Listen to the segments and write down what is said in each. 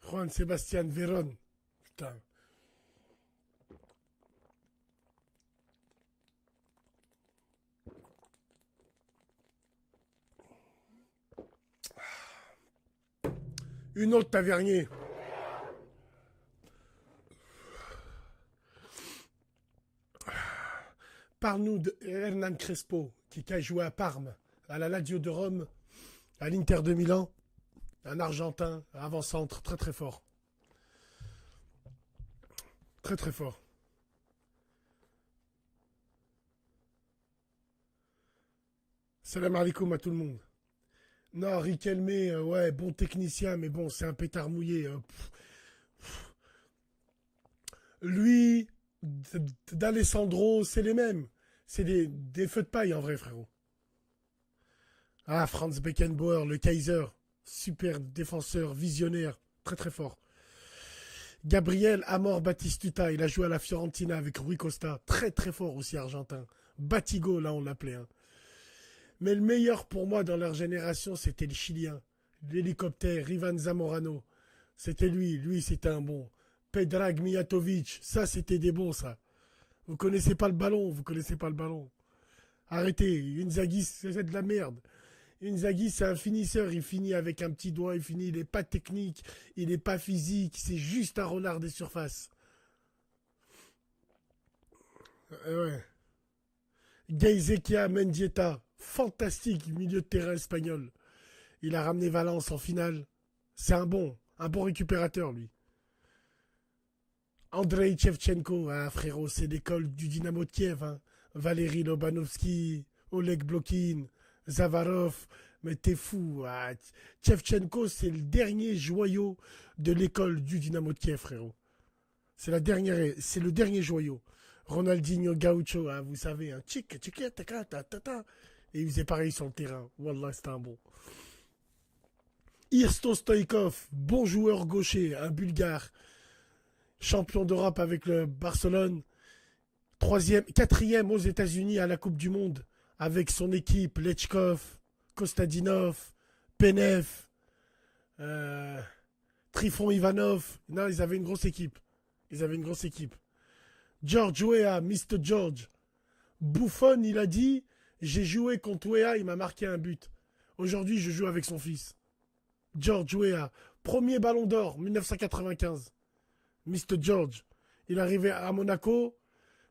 Juan Sébastien Véron. Putain. Une autre Tavernier. Parle-nous de Hernan Crespo, qui a joué à Parme, à la Lazio de Rome, à l'Inter de Milan. Un Argentin, avant-centre, très très fort. Très très fort. Salam alaikum à tout le monde. Non, Riquelme, ouais, bon technicien, mais bon, c'est un pétard mouillé. Lui, d'Alessandro, c'est les mêmes. C'est des feux de paille en vrai, frérot. Ah, Franz Beckenbauer, le Kaiser. Super défenseur, visionnaire, très très fort. Gabriel Amor Batistuta, il a joué à la Fiorentina avec Rui Costa, très très fort aussi argentin. Batigo, là on l'appelait. Hein. Mais le meilleur pour moi dans leur génération, c'était le Chilien. L'hélicoptère, Ivan Zamorano. C'était lui c'était un bon. Predrag Mijatovic, ça c'était des bons ça. Vous connaissez pas le ballon, vous connaissez pas le ballon. Arrêtez, Inzaghi, c'est de la merde. Inzaghi, c'est un finisseur, il finit avec un petit doigt, il est pas technique, il est pas physique, c'est juste un renard des surfaces. Ouais. Gaizekia Mendieta, fantastique milieu de terrain espagnol. Il a ramené Valence en finale. C'est un bon récupérateur lui. Andrei Shevchenko, ah, frérot, c'est l'école du Dynamo de Kiev. Hein. Valérie Lobanovski, Oleg Blokin, Zavarov, mais t'es fou. Ah. Shevchenko, c'est le dernier joyau de l'école du Dynamo de Kiev, frérot. C'est le dernier joyau. Ronaldinho Gaucho, ah, vous savez, hein. Et il faisait pareil sur le terrain. Wallah, c'était un bon. Irsto Stoïkov, bon joueur gaucher, un Bulgare, champion d'Europe avec le Barcelone, quatrième aux États-Unis à la Coupe du Monde, avec son équipe, Lechkov, Kostadinov, Penev, Trifon Ivanov. Non, ils avaient une grosse équipe. George Weah, Mr. George. Buffon, il a dit, j'ai joué contre Weah, il m'a marqué un but. Aujourd'hui, je joue avec son fils. George Weah, premier ballon d'or, 1995. Mr. George. Il est arrivé à Monaco,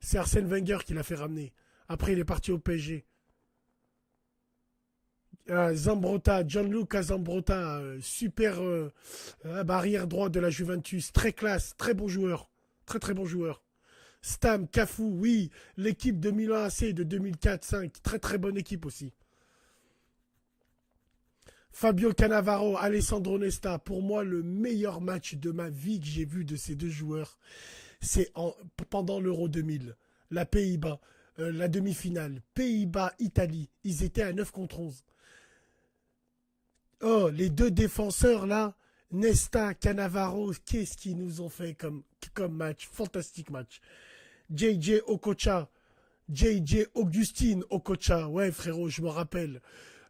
c'est Arsène Wenger qui l'a fait ramener. Après, il est parti au PSG. Zambrotta, Gianluca Zambrotta, super arrière droit de la Juventus, très classe, très bon joueur. Très très bon joueur. Stam, Cafu, oui, l'équipe de Milan AC de 2004-5, très très bonne équipe aussi. Fabio Cannavaro, Alessandro Nesta, pour moi le meilleur match de ma vie que j'ai vu de ces deux joueurs, c'est pendant l'Euro 2000, la Pays-Bas, la demi-finale, Pays-Bas-Italie, ils étaient à 9 contre 11. Oh, les deux défenseurs là, Nesta, Cannavaro, qu'est-ce qu'ils nous ont fait comme match, fantastique match. JJ Okocha, JJ Augustine Okocha, ouais frérot, je me rappelle.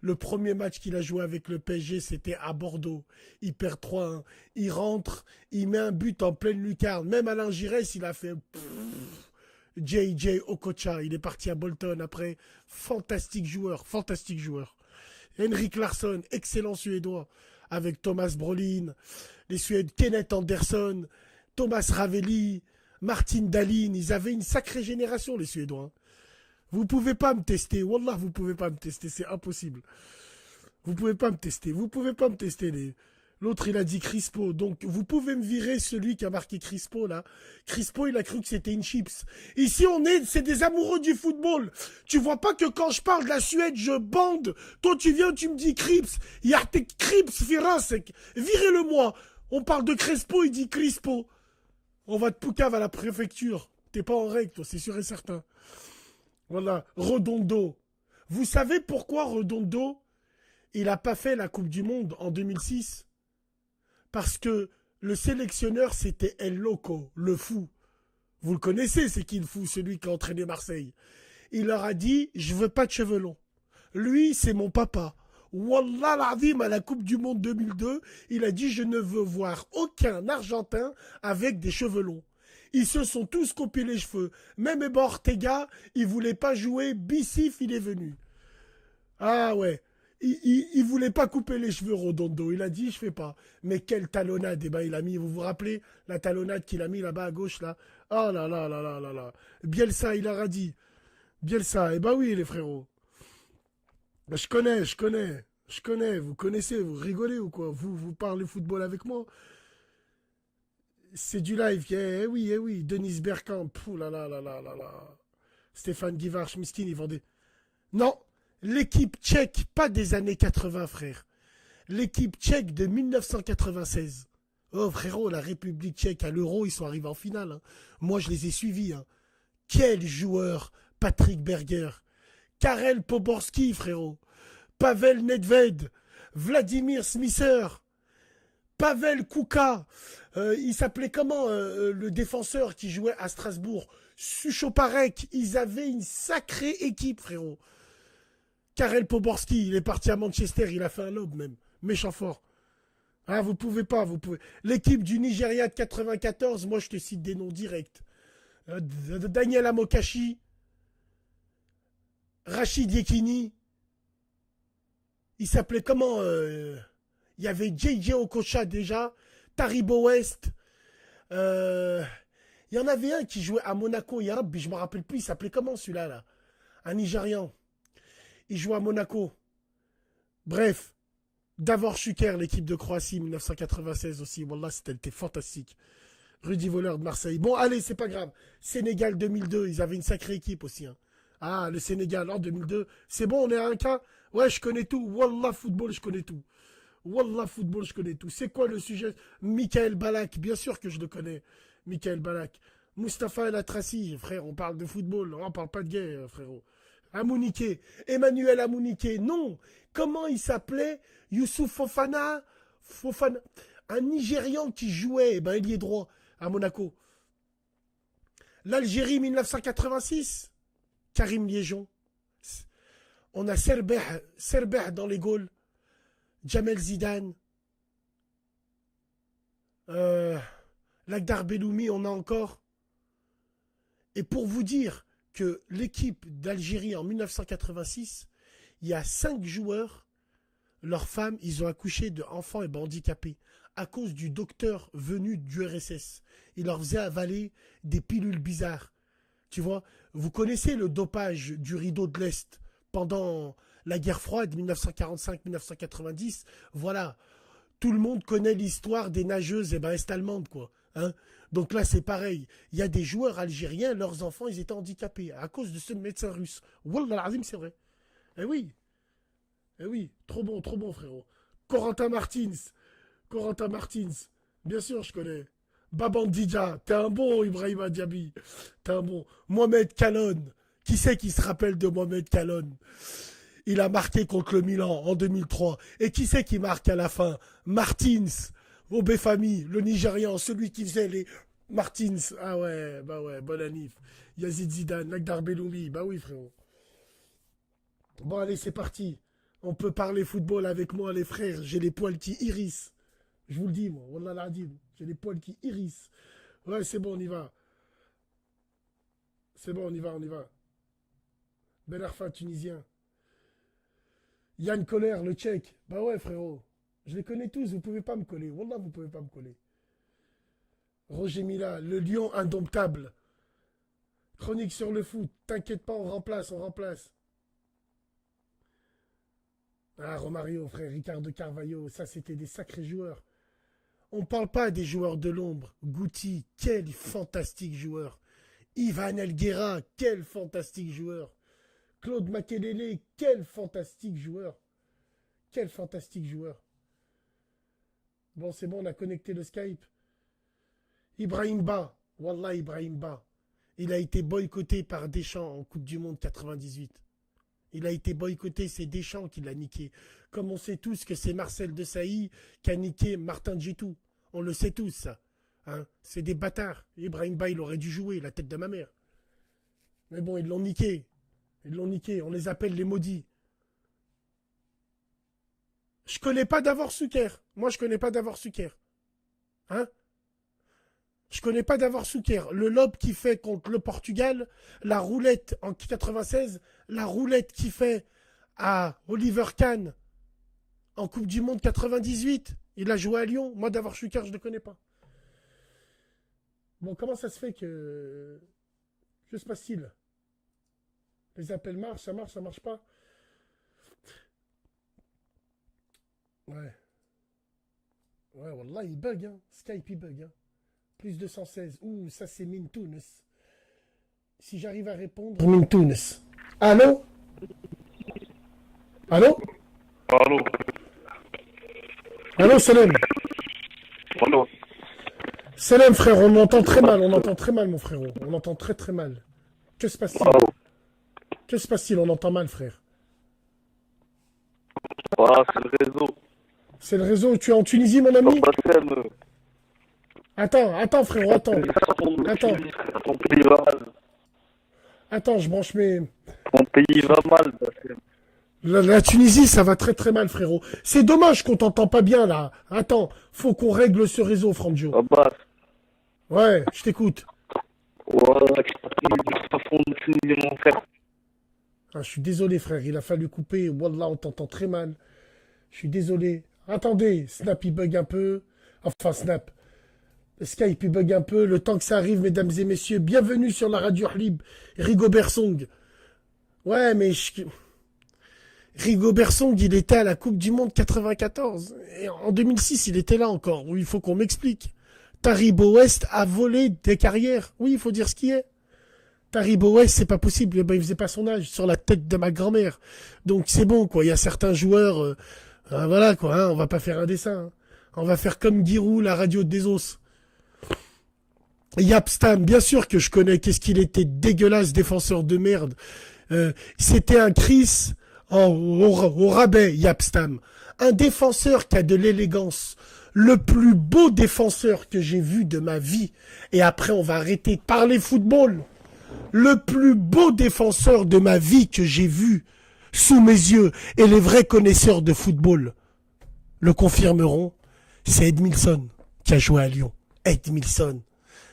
Le premier match qu'il a joué avec le PSG, c'était à Bordeaux. Il perd 3-1. Il rentre, il met un but en pleine lucarne. Même Alain Giresse, il a fait... JJ Okocha, il est parti à Bolton après. Fantastique joueur, fantastique joueur. Henrik Larsson, excellent Suédois. Avec Thomas Brolin, les Suèdes, Kenneth Anderson, Thomas Ravelli, Martin Dahlin. Ils avaient une sacrée génération, les Suédois. Vous pouvez pas me tester. Wallah, vous pouvez pas me tester. C'est impossible. Vous pouvez pas me tester. L'autre, il a dit Crispo. Donc, vous pouvez me virer celui qui a marqué Crispo, là. Crispo, il a cru que c'était une chips. Ici, c'est des amoureux du football. Tu vois pas que quand je parle de la Suède, je bande. Toi, tu viens, tu me dis Krips. Yarte Krips, Firasek. Virez-le-moi. On parle de Crespo, il dit Crispo. On va te poucave à la préfecture. T'es pas en règle, toi, c'est sûr et certain. Voilà. Redondo. Vous savez pourquoi Redondo, il a pas fait la Coupe du Monde en 2006? Parce que le sélectionneur, c'était El Loco, le fou. Vous le connaissez, c'est qui le fou, celui qui a entraîné Marseille. Il leur a dit, je veux pas de cheveux longs. Lui, c'est mon papa. Wallah l'azim, à la Coupe du Monde 2002, il a dit, je ne veux voir aucun Argentin avec des cheveux longs. Ils se sont tous coupés les cheveux. Même Eba Ortega, il voulait pas jouer, Bissif, il est venu. Ah ouais. Il voulait pas couper les cheveux Redondo. Il a dit, je fais pas. Mais quelle talonnade. Eh ben, il a mis, vous vous rappelez, la talonnade qu'il a mis là-bas à gauche, là. Oh là là là là là là. Bielsa, il a dit. Bielsa, eh ben oui, les frérots. Ben, je connais. Vous connaissez, vous rigolez ou quoi? Vous parlez football avec moi? C'est du live. Eh oui, eh oui. Denis Bergkamp. Ouh là là là là là là. Stéphane Guivarch, Miskin, ils vendaient. Non, l'équipe tchèque, pas des années 80, frère. L'équipe tchèque de 1996. Oh, frérot, la République tchèque, à l'Euro, ils sont arrivés en finale. Hein. Moi, je les ai suivis. Hein. Quel joueur, Patrick Berger. Karel Poborski, frérot. Pavel Nedved. Vladimir Smisser. Pavel Kuka. Il s'appelait comment, le défenseur qui jouait à Strasbourg? Suchoparek. Ils avaient une sacrée équipe, frérot. Karel Poborski, il est parti à Manchester, il a fait un lob même. Méchant fort. Ah, vous pouvez pas, vous pouvez. L'équipe du Nigeria de 94, moi je te cite des noms directs. Daniel Amokachi, Rachid Yekini. Il s'appelait comment il y avait JJ Okocha déjà, Taribo West. Il y en avait un qui jouait à Monaco, Yarab, je me rappelle plus, il s'appelait comment celui-là là? Un Nigérian. Il joue à Monaco. Bref, Davor Šuker, l'équipe de Croatie, 1996 aussi. Wallah, c'était fantastique. Rudy Voleur de Marseille. Bon, allez, c'est pas grave. Sénégal 2002, ils avaient une sacrée équipe aussi. Hein. Ah, le Sénégal en 2002. C'est bon, on est à un cas. Ouais, je connais tout. Wallah, football, je connais tout. Wallah, football, je connais tout. C'est quoi le sujet? Michael Balak, bien sûr que je le connais. Michael Balak. Mustapha El Atrassi, frère, on parle de football. On parle pas de gay, frérot. Amouniké, Emmanuel Amouniké, non. Comment il s'appelait? Youssouf Fofana, Fofana, un Nigérian qui jouait, ben il y est droit à Monaco. L'Algérie 1986, Karim Liégeon. On a Serbeh dans les Gaules, Jamel Zidane, Lakhdar Belloumi, on a encore. Et pour vous dire que l'équipe d'Algérie en 1986, il y a 5 joueurs, leurs femmes, ils ont accouché d'enfants et handicapés à cause du docteur venu du RSS. Il leur faisait avaler des pilules bizarres. Tu vois, vous connaissez le dopage du rideau de l'Est pendant la guerre froide 1945-1990. Voilà, tout le monde connaît l'histoire des nageuses est-allemandes, quoi. Hein. Donc là, c'est pareil. Il y a des joueurs algériens, leurs enfants, ils étaient handicapés à cause de ce médecin russe. Wallah l'azim, c'est vrai. Eh oui. Eh oui. Trop bon, frérot. Corentin Martins. Bien sûr, je connais. Babandija. T'es un bon, Ibrahima Diaby. T'es un bon. Mohamed Kalon. Qui c'est qui se rappelle de Mohamed Kalon? Il a marqué contre le Milan en 2003. Et qui c'est qui marque à la fin? Martins. Obefami, le Nigérian, celui qui faisait les Martins. Ah ouais, bah ouais, bon anif. Yazid Zidane, Lakhdar Belloumi, bah oui frérot. Bon allez, c'est parti. On peut parler football avec moi les frères. J'ai les poils qui hérissent. Je vous le dis moi, wallah l'adim. J'ai les poils qui hérissent. Ouais, c'est bon, on y va. C'est bon, on y va. Ben Arfa, tunisien. Yann Koller, le tchèque. Bah ouais frérot. Je les connais tous, vous pouvez pas me coller. Wallah, vous pouvez pas me coller. Roger Mila, le lion indomptable. Chronique sur le foot. T'inquiète pas, on remplace. Ah, Romario, frère, Ricardo Carvalho, ça c'était des sacrés joueurs. On parle pas des joueurs de l'ombre. Guti, quel fantastique joueur. Ivan Elguera, quel fantastique joueur. Claude Makelele, quel fantastique joueur. Quel fantastique joueur. Bon, c'est bon, on a connecté le Skype. Ibrahim Ba. Wallah, Ibrahim Ba. Il a été boycotté par Deschamps en Coupe du Monde 98. Il a été boycotté, c'est Deschamps qui l'a niqué. Comme on sait tous que c'est Marcel Desailly qui a niqué Martin Djetou. On le sait tous, ça. Hein, c'est des bâtards. Ibrahim Ba, il aurait dû jouer, la tête de ma mère. Mais bon, ils l'ont niqué. Ils l'ont niqué. On les appelle les maudits. Je connais pas Davor Suker. Moi, je connais pas Davor Suker. Hein? Je connais pas Davor Suker. Le lob qui fait contre le Portugal, la roulette en 96, la roulette qui fait à Oliver Kahn en Coupe du Monde 98. Il a joué à Lyon. Moi, Davor Suker, je ne le connais pas. Bon, comment ça se fait que... Que se passe-t-il? Les appels marchent, ça marche pas? Ouais. Ouais, wallah, il bug, hein. Skype, il bug, hein. Plus 216. Ouh, ça, c'est Min Tounes. Si j'arrive à répondre... Min Tounes. Allô? Allô? Allô? Allô, Salam? Allô? Salam, frère, on entend très mal, mon frérot. On entend très très mal. Que se passe-t-il? Allô? Que se passe-t-il? On entend mal, frère. Ah, c'est le réseau. C'est le réseau. Tu es en Tunisie, mon ami? Bassem, Attends, frérot, attends. Attends. ton pays va mal. Attends, je branche mes... Ton pays va mal, Bassem. La Tunisie, ça va très très mal, frérot. C'est dommage qu'on t'entend pas bien, là. Attends, faut qu'on règle ce réseau, Franjo. Abbas, Ouais, je t'écoute. voilà, tu t'as fond de Tunisie, mon frère. Ah, je suis désolé, frère, il a fallu couper. Wallah, on t'entend très mal. Je suis désolé. Attendez, Snap, il bug un peu. Enfin, Snap. Skype, il bug un peu. Le temps que ça arrive, mesdames et messieurs, bienvenue sur la radio Hlib. Rigobert Song. Ouais, mais... Rigobert Song, il était à la Coupe du Monde 94. Et en 2006, il était là encore. Oui, il faut qu'on m'explique. Taribo West a volé des carrières. Oui, il faut dire ce qui est. Taribo West, c'est pas possible. Eh ben, il faisait pas son âge sur la tête de ma grand-mère. Donc c'est bon, quoi. Il y a certains joueurs... voilà, quoi. Hein, on va pas faire un dessin. Hein. On va faire comme Giroud, la radio des os. Yapstam, bien sûr que je connais. Qu'est-ce qu'il était dégueulasse, défenseur de merde. C'était un Chris... au rabais, Yapstam. Un défenseur qui a de l'élégance. Le plus beau défenseur que j'ai vu de ma vie. Et après, on va arrêter de parler football. Le plus beau défenseur de ma vie que j'ai vu sous mes yeux. Et les vrais connaisseurs de football le confirmeront. C'est Edmilson qui a joué à Lyon. Edmilson.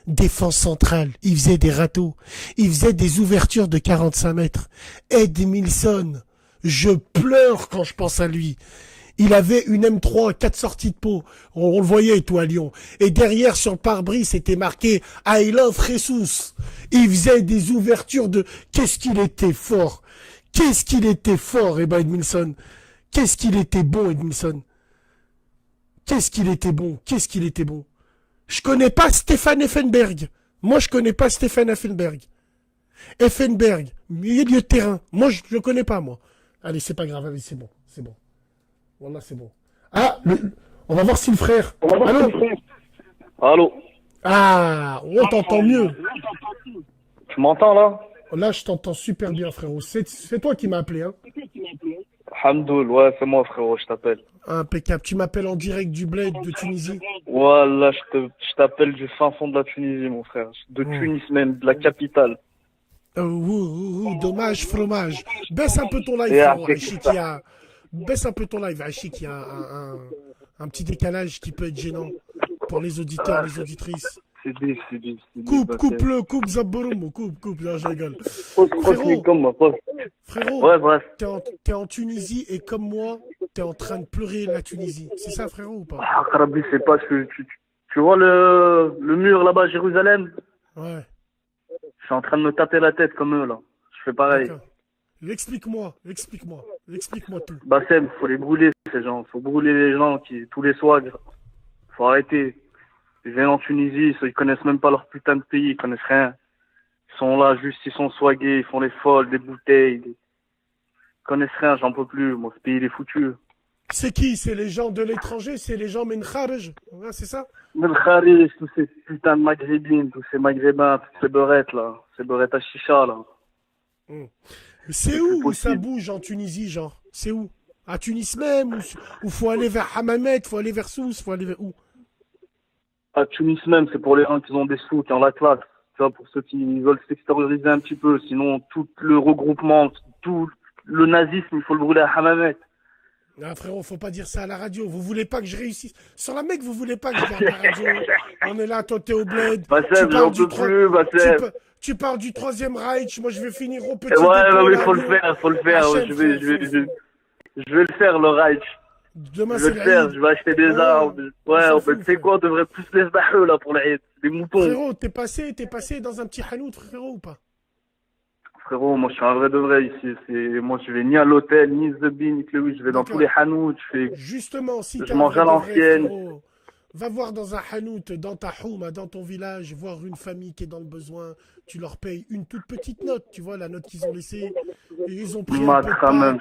Défense centrale, il faisait des râteaux. Il faisait des ouvertures de 45 mètres. Edmilson. Je pleure quand je pense à lui. Il avait une M3, 4 sorties de peau. On le voyait et tout à Lyon. Et derrière, sur le pare-brise, c'était marqué I love Jesus. Il faisait des ouvertures de... Qu'est-ce qu'il était fort. Qu'est-ce qu'il était fort, Edmilson. Qu'est-ce qu'il était bon, Edmilson. Qu'est-ce qu'il était bon. Qu'est-ce qu'il était bon. Je connais pas Stéphane Effenberg. Moi, je connais pas Stéphane Effenberg. Effenberg, milieu de terrain. Moi, je le connais pas, moi. Allez, c'est pas grave, allez, c'est bon, c'est bon. Voilà, c'est bon. Ah, on va voir si le frère... Allô? Allô? Ah, on t'entend mieux. Tu m'entends, là? Là, je t'entends super bien, frérot. C'est toi qui m'as appelé, hein? Hamdoul, ouais, c'est moi, frérot, je t'appelle. Impeccable. Tu m'appelles en direct du bled de Tunisie? Voilà, je t'appelle du fin fond de la Tunisie, mon frère. De Tunis même, de la capitale. Dommage, fromage. Baisse un peu ton live, frérot. Baisse un peu ton live, Achik. Il y a un petit décalage qui peut être gênant pour les auditeurs, les auditrices. C'est dit. Coupe Zabouroum, coupe, là, je rigole. Frérot, ouais, bref. T'es en Tunisie et comme moi, t'es en train de pleurer la Tunisie. C'est ça, frérot, ou pas? Ah, Karabi, c'est pas que tu vois le mur là-bas à Jérusalem? Ouais. Je suis en train de me taper la tête comme eux, là. Je fais pareil. Explique-moi tout. Bassem, faut les brûler, ces gens. Faut brûler les gens tous les soirs. faut arrêter. Ils viennent en Tunisie, ils connaissent même pas leur putain de pays, ils connaissent rien. Ils sont là, juste, ils sont swagués, ils font les folles, des bouteilles. Ils connaissent rien, j'en peux plus. Moi, ce pays, il est foutu. C'est qui? C'est les gens de l'étranger? C'est les gens min kharj? Ouais, c'est ça? Mais le Kharij, tous ces putains de maghrébines, tous ces maghrébins, toutes ces beurettes, là. Ces beurettes à chicha, là. C'est où ça bouge en Tunisie, genre? C'est où? À Tunis même? Ou faut aller vers Hammamet? Faut aller vers Sousse? Faut aller vers où? À Tunis même, c'est pour les gens qui ont des sous, qui ont la classe. Tu vois, pour ceux qui veulent s'extérioriser un petit peu. Sinon, tout le regroupement, tout le nazisme, il faut le brûler à Hammamet. Ah, frérot, faut pas dire ça à la radio. Vous voulez pas que je réussisse. Sur la mec, vous voulez pas que je garde la radio. On est là, toi, t'es au bled. Bassem, j'en peux plus, Bassem. Tu parles du troisième Reich. Moi, je vais finir au petit. Ouais, non, mais faut le faire. Ouais, je vais le faire, le Reich. Demain, je vais le faire, je vais acheter des armes. Ouais, en fait, tu sais quoi, on devrait plus les sbaheux, là, pour l'Aïd. Des moutons. Frérot, t'es passé dans un petit hanout, frérot, ou pas? Frérot, moi, je suis un vrai de vrai ici. Moi, je vais ni à l'hôtel, ni Zebin, ni Cléoui. Je vais dans tous les hanouts. Justement, si je mange à l'ancienne. Va voir dans un hanout, dans ta houma, dans ton village, voir une famille qui est dans le besoin. Tu leur payes une toute petite note, tu vois, la note qu'ils ont laissée. Et ils ont pris un peu de part.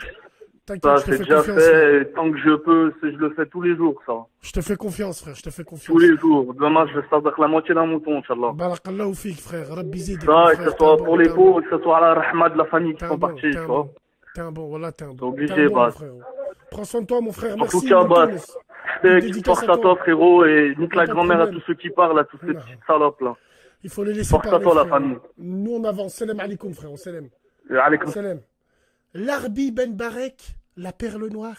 Ça, c'est déjà fait. Tant que je peux, je le fais tous les jours, ça. Je te fais confiance, frère, je te fais confiance. Tous les jours. Demain, je vais faire la moitié d'un mouton, Inch'Allah. Barakallahu fik, frère. Rabbi zid. Ça, que ce soit pour les pauvres, que ce soit à la rahma de la famille qui sont partis, tu vois. T'es un bon, voilà, t'es un bon. T'es obligé, Bas. Prends soin de toi, mon frère. Merci. En tout cas, Bas, force à toi, frérot, et nique la grand-mère à tous ceux qui parlent, à tous ces petites salopes, là. Il faut les laisser parler. Force à toi, la famille. Nous, on avance. Salam alaikum, frère. Salam. Alaikum. Salam. Larbi Ben Barek, la perle noire.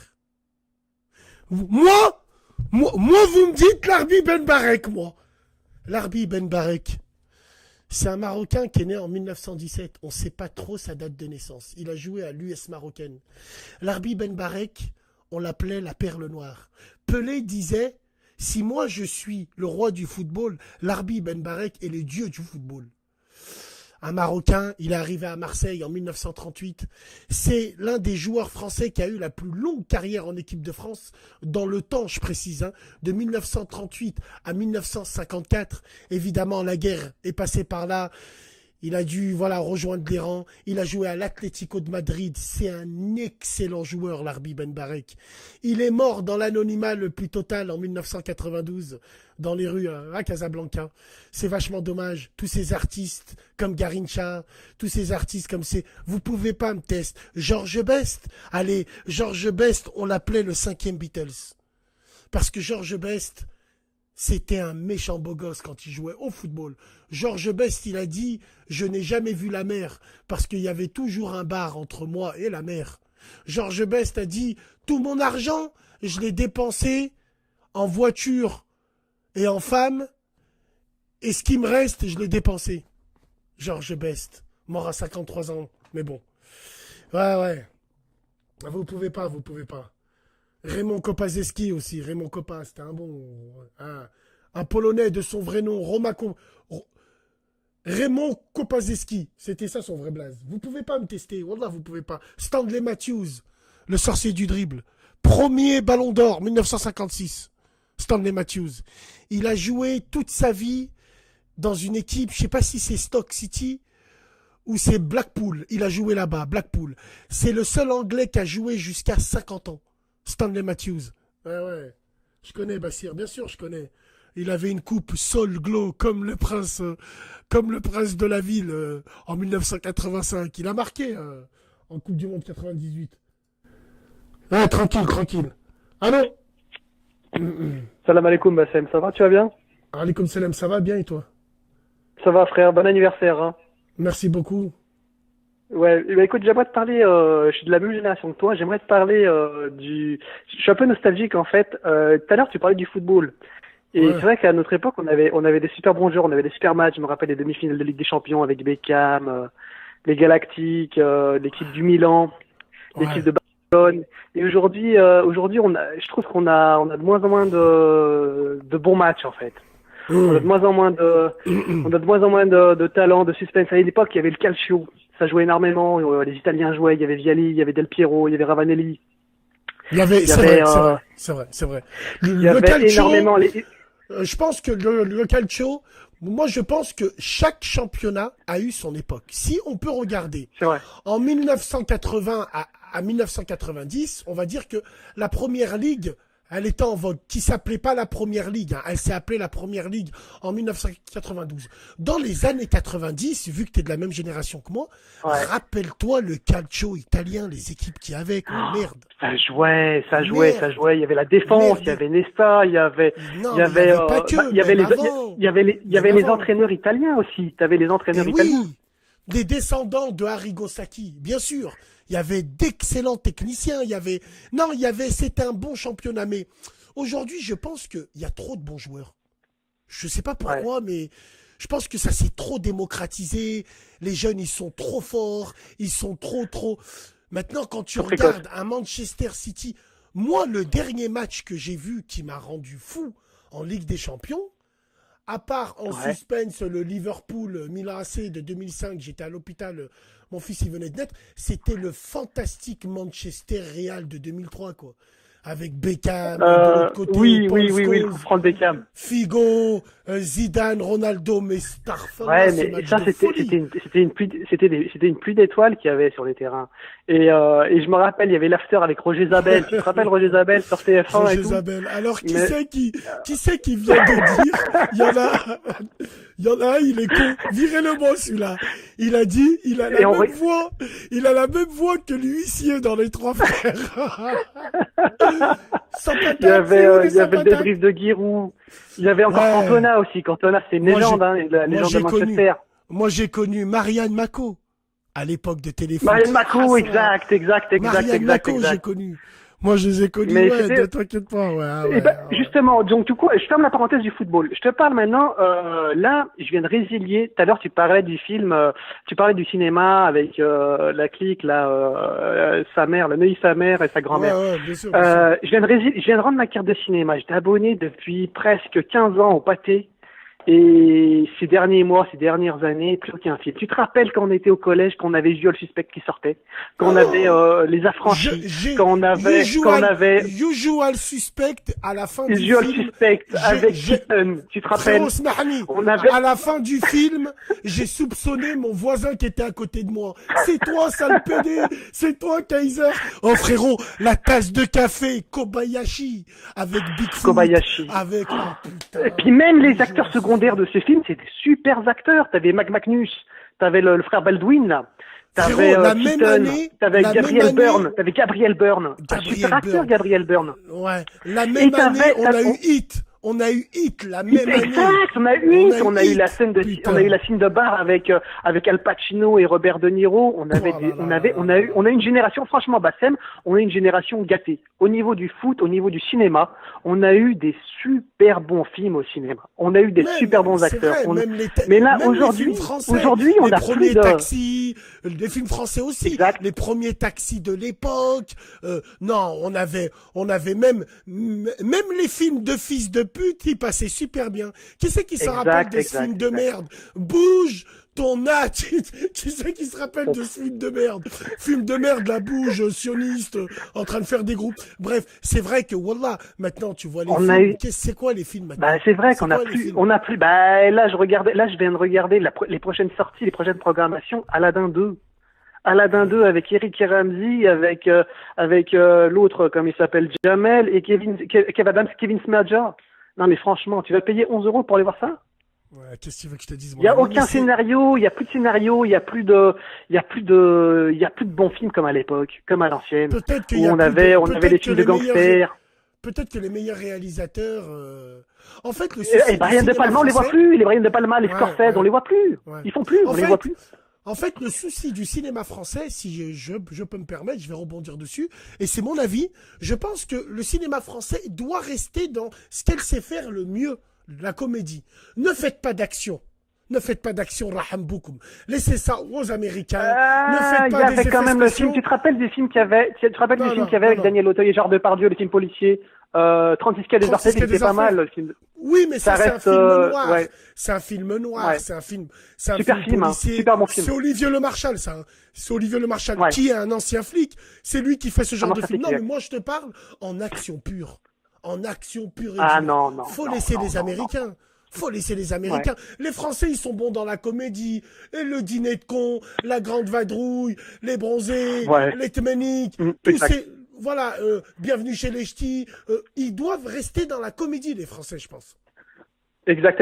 Moi, vous me dites Larbi Ben Barek, moi. Larbi Ben Barek, c'est un Marocain qui est né en 1917. On ne sait pas trop sa date de naissance. Il a joué à l'US marocaine. Larbi Ben Barek, on l'appelait la perle noire. Pelé disait, si moi je suis le roi du football, Larbi Ben Barek est le dieu du football. Un Marocain, il est arrivé à Marseille en 1938. C'est l'un des joueurs français qui a eu la plus longue carrière en équipe de France, dans le temps, je précise, de 1938 à 1954. Évidemment, la guerre est passée par là. Il a dû rejoindre les rangs. Il a joué à l'Atlético de Madrid. C'est un excellent joueur, Larbi Ben Barek. Il est mort dans l'anonymat le plus total en 1992, dans les rues à Casablanca. C'est vachement dommage. Tous ces artistes comme Garincha, tous ces artistes comme c'est... Vous pouvez pas me tester. George Best, allez, George Best, on l'appelait le 5e Beatles. Parce que George Best... C'était un méchant beau gosse quand il jouait au football. George Best, il a dit « Je n'ai jamais vu la mer parce qu'il y avait toujours un bar entre moi et la mer. » George Best a dit « Tout mon argent, je l'ai dépensé en voiture et en femmes et ce qui me reste, je l'ai dépensé. » George Best, mort à 53 ans, mais bon. Ouais. Vous pouvez pas. Raymond Kopaczewski aussi. Raymond Kopa, c'était un bon... Un Polonais de son vrai nom, Raymond Kopaczewski. C'était ça son vrai blaze. Vous pouvez pas me tester. Wallah, vous pouvez pas. Stanley Matthews, le sorcier du dribble. Premier ballon d'or, 1956. Stanley Matthews. Il a joué toute sa vie dans une équipe, je sais pas si c'est Stoke City ou c'est Blackpool. Il a joué là-bas, Blackpool. C'est le seul Anglais qui a joué jusqu'à 50 ans. Stanley Matthews. Ouais. Je connais Bassir, bien sûr, je connais. Il avait une coupe Sol Glow comme le prince de la ville en 1985. Il a marqué en Coupe du Monde 98. Ouais, tranquille. Allô. Salam alaikum Bassem, ça va, tu vas bien? Alaikum salam, ça va bien et toi? Ça va frère, bon anniversaire. Hein. Merci beaucoup. Ouais, bah écoute, j'aimerais te parler, je suis de la même génération que toi, j'aimerais te parler je suis un peu nostalgique en fait. Tout à l'heure tu parlais du football. Et ouais. C'est vrai qu'à notre époque on avait des super bons joueurs, on avait des super matchs, je me rappelle les demi-finales de Ligue des Champions avec Beckham, les Galactiques, l'équipe du Milan, l'équipe de Barcelone. Et aujourd'hui je trouve qu'on a de moins en moins de bons matchs en fait. On a de moins en moins de talent, de suspense. À l'époque, il y avait le calcio. Ça jouait énormément. Les Italiens jouaient. Il y avait Vialli, il y avait Del Piero, il y avait Ravanelli. C'est vrai. Il y avait énormément Je pense que le calcio, moi je pense que chaque championnat a eu son époque. Si on peut regarder, C'est vrai. en 1980 à 1990, on va dire que la première ligue, elle était en vogue, qui s'appelait pas la première ligue, hein. Elle s'est appelée la première ligue en 1992. Dans les années 90, vu que tu es de la même génération que moi, Ouais. rappelle-toi le calcio italien, les équipes qu'il y avait, quoi. Merde. Ça jouait, Merde. ça jouait. Il y avait la défense, Merde. il y avait Nesta, il y avait, Non, il y avait, pas que, il y avait même les, avant. il y avait les, il y avait Même les avant. entraîneurs italiens aussi. T'avais les entraîneurs Et italiens. oui, des descendants de Arrigo Sacchi, bien sûr. Il y avait d'excellents techniciens, c'était un bon championnat. Mais aujourd'hui, je pense qu'il y a trop de bons joueurs. Je sais pas pourquoi, mais je pense que ça s'est trop démocratisé. Les jeunes, ils sont trop forts, ils sont trop. Maintenant, quand tu Trop précoce. regardes un Manchester City, moi, le dernier match que j'ai vu qui m'a rendu fou en Ligue des Champions, à part en suspense le Liverpool Milan AC de 2005, j'étais à l'hôpital, mon fils il venait de naître, c'était le fantastique Manchester Real de 2003 quoi. Avec Beckham, de l'autre côté, Oui, Paul oui, oui, oui, Scholes, Franck Beckham. Figo, Zidane, Ronaldo, mais Starfall, Ouais, c'est mais match ça, de folie. c'était une pluie d'étoiles qu'il y avait sur les terrains. Et je me rappelle, il y avait l'after avec Roger Zabel. Tu te rappelles Roger Zabel sur TF1 Roger et tout? Zabel. Alors, qui Mais- c'est qui vient de dire, il y en a un, il est con. Virez-le-moi, celui-là. Il a dit, il a la même voix que l'huissier dans les trois frères. Sans patate, Il y avait, c'est où les il y avait le sans débrief de Giroud. Il y avait encore Ouais. Cantona aussi. Cantona, c'est une Moi, légende, j'ai- hein, la moi, légende j'ai de Manchester. Moi, j'ai connu Marianne Mako à l'époque de Téléfoot. Marianne Macou, Ah, exact. Marianne Mako, j'ai connu. Moi, je les ai connus, Mais ouais, c'était- ne t'inquiète pas, ouais. Ah, Eh ouais, ben, ah ouais. justement, donc du coup, je ferme la parenthèse du football. Je te parle maintenant. Là, je viens de résilier. Tout à l'heure, tu parlais du film, tu parlais du cinéma avec la clique, là, sa mère, le Neuilly, sa mère et sa grand-mère. Ouais, bien sûr. Bien sûr. Je viens de rendre ma carte de cinéma. J'étais abonné depuis presque 15 ans au Pâté. Et ces derniers mois, ces dernières années, plus aucun film. Tu te rappelles quand on était au collège, qu'on avait Usual Suspect qui sortait, qu'on avait Les Affranchis, qu'on avait Usual Suspect à la fin du Usual film. Suspect avec Keaton. Tu te rappelles? Frérot Smahani, On avait- à la fin du film, j'ai soupçonné mon voisin qui était à côté de moi. C'est toi, sale PD, c'est toi, Kaiser. Oh frérot, la tasse de café, Kobayashi, avec Bigfoot. Kobayashi. Avec, oh, putain. Et puis même les acteurs secondaires de ce film, c'est des super acteurs. T'avais Mac Magnus, t'avais le frère Baldwin, là. T'avais Frérot, la même Keaton, année, t'avais la Gabriel même année- Byrne, t'avais Gabriel Byrne. Un Gabriel super acteur, Byrne. Gabriel Byrne. Ouais. La même t'avais- année, on a t'avais- eu Hit. On a eu Hit, la même année. Exact, on a eu la scène de, Putain. on a eu la scène de bar avec Al Pacino et Robert De Niro. On avait, on a eu une génération, franchement, Bassem, on a eu une génération gâtée. Au niveau du foot, au niveau du cinéma, on a eu des super bons films au cinéma. On a eu des Même, super bons c'est acteurs. vrai, Mais là, même les aujourd'hui, films français, on les a premiers plus de... taxis, les films français aussi, Exact. les premiers taxis de l'époque. Non, on avait même les films de fils de pute, ils passaient super bien. Qui c'est qui se rappelle de ce film de merde? Bouge ton âge. Qui c'est qui se rappelle de ce film de merde? Film de merde, la bouge sioniste, en train de faire des groupes. Bref, c'est vrai que wallah, maintenant tu vois les films. C'est quoi les films maintenant? Bah, c'est vrai qu'on a plus, là, je viens de regarder les prochaines sorties, les prochaines programmations, Aladdin 2. Aladdin 2 avec Eric et Ramsey, avec l'autre, comme il s'appelle, Jamel, et Kevin Smadja. Non, mais franchement, tu vas payer 11 € pour aller voir ça? Ouais, qu'est-ce que tu veux que je te dise? Il y a aucun scénario, il y a plus de scénario, il y a plus de bons films comme à l'époque, comme à l'ancienne. Peut-être qu'il où y a on avait les films de gangsters. Peut-être que les meilleurs réalisateurs, en fait, le Et Brian De Palma, on les voit plus. Les Brian De Palma, les Scorsese, on les voit plus. Ouais. Ils font plus, on les voit plus. En fait, le souci du cinéma français, si je peux me permettre, je vais rebondir dessus, et c'est mon avis, je pense que le cinéma français doit rester dans ce qu'elle sait faire le mieux, la comédie. Ne faites pas d'action. Ne faites pas d'action, raham boukoum. Laissez ça aux Américains. Ne faites Il y pas des avait quand effets même le spéciaux. film. Tu te rappelles du film qu'il y avait, avec Daniel Auteuil et Gérard Depardieu, le film policier, 36 cas des 36 Orteils, cas des c'était pas mal, Orteils. le film. Oui, mais ça, c'est un reste, film noir. ouais. C'est un film noir. Ouais. C'est un film Super film, hein. policier. Super bon film. C'est Olivier Lemarchal, ça. Hein. C'est Olivier Lemarchal, Ouais. qui est un ancien flic. C'est lui qui fait ce genre de ancien film. flic, Non, ouais. mais moi, je te parle en action pure. en action pure et Ah dure. non, non. Faut non, laisser non, les non, Américains. Faut laisser les non. Américains. Les Français, ils sont bons dans la comédie, et le dîner de con, la grande vadrouille, les bronzés, Ouais. les tméniques, tous Exact. ces, voilà, bienvenue chez les ch'tis. Ils doivent rester dans la comédie, les Français, je pense. Exact.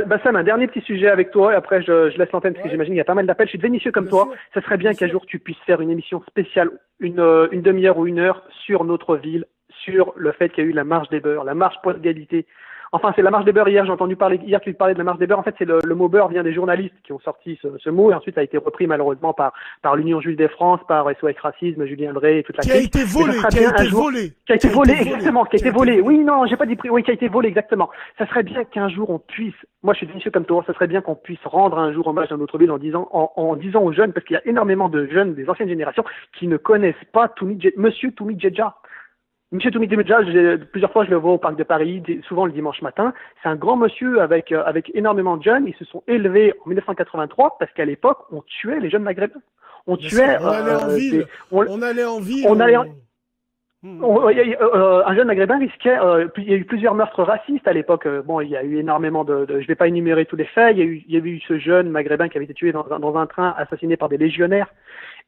Bassam, un dernier petit sujet avec toi, et après je laisse l'antenne parce que Ouais. j'imagine qu'il y a pas mal d'appels. Je suis de Vénissieux comme Bien toi. sûr. Ça serait bien Bien qu'un sûr. jour tu puisses faire une émission spéciale, une demi-heure ou une heure sur notre ville, sur le fait qu'il y a eu la marche des beurs, la marche pour l'égalité. Enfin, c'est la marche des beurs hier. J'ai entendu parler hier que tu parlais de la marche des beurs. En fait, c'est le mot beurre vient des journalistes qui ont sorti ce mot et ensuite a été repris malheureusement par l'Union Juive des France, par SOS Racisme, Julien Drey et toute la Qui a clique. été volé, Mais ça qui serait a bien un été jour- volé. Qui a été volé, exactement, qui a été volé. Oui, non, j'ai pas dit prix. Oui, qui a été volé, exactement. Ça serait bien qu'un jour on puisse, moi je suis Vénissieux comme toi, ça serait bien qu'on puisse rendre un jour hommage à notre ville en disant aux jeunes, parce qu'il y a énormément de jeunes des anciennes générations qui ne connaissent pas Monsieur Toumi Djedja. Monsieur Toumi Djedja, plusieurs fois je le vois au Parc de Paris, souvent le dimanche matin. C'est un grand monsieur avec énormément de jeunes. Ils se sont élevés en 1983 parce qu'à l'époque on tuait les jeunes maghrébins. On Bien tuait. sûr. On allait en ville. On allait en ville. on allait en- Hmm. un jeune maghrébin risquait. Il y a eu plusieurs meurtres racistes à l'époque. Bon, il y a eu énormément je vais pas énumérer tous les faits. Il y avait eu ce jeune maghrébin qui avait été tué dans un train, assassiné par des légionnaires.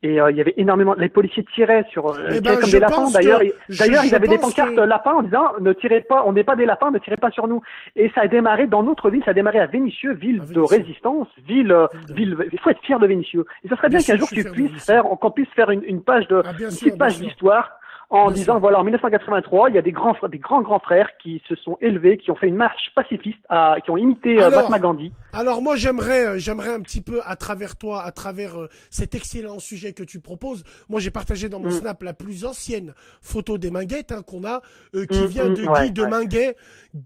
Et il y avait énormément. Les policiers tiraient Eh tiraient ben, comme je des lapins. pense D'ailleurs, que- ils avaient des pense pancartes que- lapins en disant ne tirez pas, on n'est pas des lapins, ne tirez pas sur nous. Et ça a démarré dans notre ville. Ça a démarré à Vénissieux, ville À de Vénissieux. résistance, ville. Il faut être fier de Vénissieux. Et ça serait bien Bien sûr, qu'un jour je suis tu fier de puisses Vénissieux. qu'on puisse faire une page Ah, bien une sûr, petite page bien sûr. d'histoire. En Bien disant, sûr. voilà, en 1983, il y a des grands frères qui se sont élevés, qui ont fait une marche pacifiste, qui ont imité Alors, Mahatma Gandhi. Alors moi j'aimerais un petit peu à travers toi, à travers cet excellent sujet que tu proposes. Moi j'ai partagé dans mon Snap la plus ancienne photo des Minguettes qu'on a, qui vient de ouais,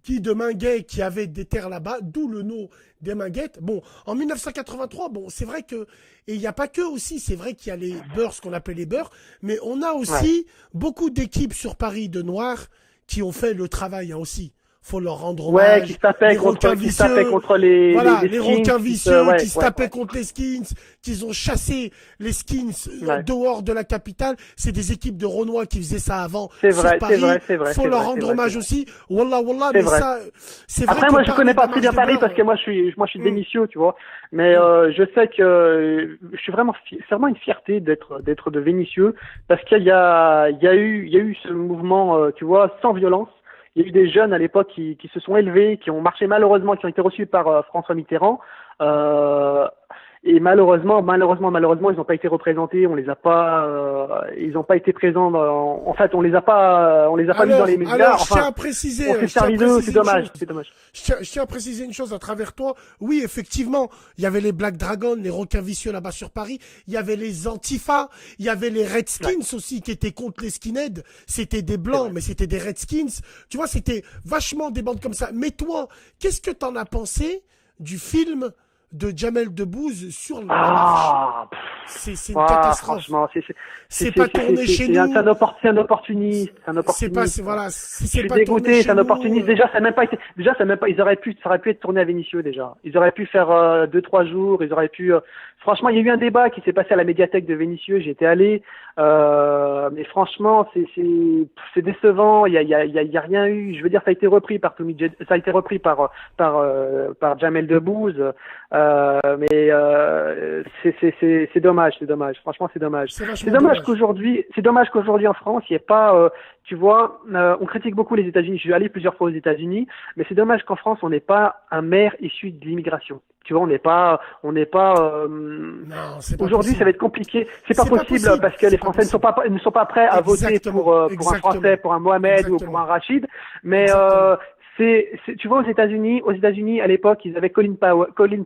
Guy de Minguet qui avait des terres là-bas, d'où le nom des Minguettes. Bon, en 1983, bon c'est vrai que et il n'y a pas que aussi, c'est vrai qu'il y a les beurs, ce qu'on appelle les beurs, mais on a aussi beaucoup d'équipes sur Paris de Noirs qui ont fait le travail aussi. Faut leur rendre hommage. Qui se tapaient contre les voilà, les les skins, requins vicieux qui se tapaient ouais. contre les skins, qu'ils ont chassé les skins Ouais. dehors de la capitale. C'est des équipes de Renois qui faisaient ça avant. C'est sur vrai, Paris. c'est vrai. Faut c'est leur vrai, rendre c'est vrai, hommage c'est vrai. aussi. Wallah, C'est mais vrai. ça, c'est vrai Après, que moi, je parler connais de pas la très bien marche des Paris beurs, parce que moi, je suis de Vénissieux, tu vois. Mais je sais que je suis vraiment, c'est vraiment une fierté d'être de Vénissieux parce qu'il y a eu ce mouvement, tu vois, sans violence. Il y a eu des jeunes à l'époque qui se sont élevés, qui ont marché malheureusement, qui ont été reçus par François Mitterrand. Et malheureusement, ils n'ont pas été représentés. On les a pas, ils n'ont pas été présents. En fait, on les a pas mis dans les médias. Alors, je Enfin, tiens à préciser, on s'est je tiens à servi d'eux. préciser C'est une dommage. chose. C'est dommage. Je tiens à préciser une chose à travers toi. Oui, effectivement, il y avait les Black Dragons, les requins vicieux là-bas sur Paris. Il y avait les Antifa. Il y avait les Redskins aussi qui étaient contre les skinheads. C'était des blancs, mais c'était des Redskins. Tu vois, c'était vachement des bandes comme ça. Mais toi, qu'est-ce que t'en as pensé du film de Jamel Debbouze sur la marche? C'est une catastrophe. Franchement, C'est pas tourné chez nous. C'est un opportuniste. C'est pas, voilà, Je c'est suis pas tourné dégoûté, chez c'est un nous. opportuniste. Déjà, ça n'a même pas été, ça aurait pu être tourné à Vénissieux, déjà. Ils auraient pu faire 2-3 jours, ils auraient pu, franchement, il y a eu un débat qui s'est passé à la médiathèque de Vénissieux, j'y étais allé, mais franchement, c'est décevant, il y a rien eu, je veux dire, ça a été repris par ça a été repris par Jamel Debbouze, mais c'est dommage, franchement, c'est dommage. C'est dommage qu'aujourd'hui en France, il n'y ait pas, tu vois, on critique beaucoup les États-Unis. Je suis allé plusieurs fois aux États-Unis, mais c'est dommage qu'en France, on n'ait pas un maire issu de l'immigration. Tu vois, on n'est pas. Non, c'est pas Aujourd'hui, possible. ça va être compliqué. C'est pas possible parce que les Français ne sont pas prêts à voter pour un Français, pour un Mohamed ou pour un Rachid. Mais tu vois, aux États-Unis, à l'époque, ils avaient Colin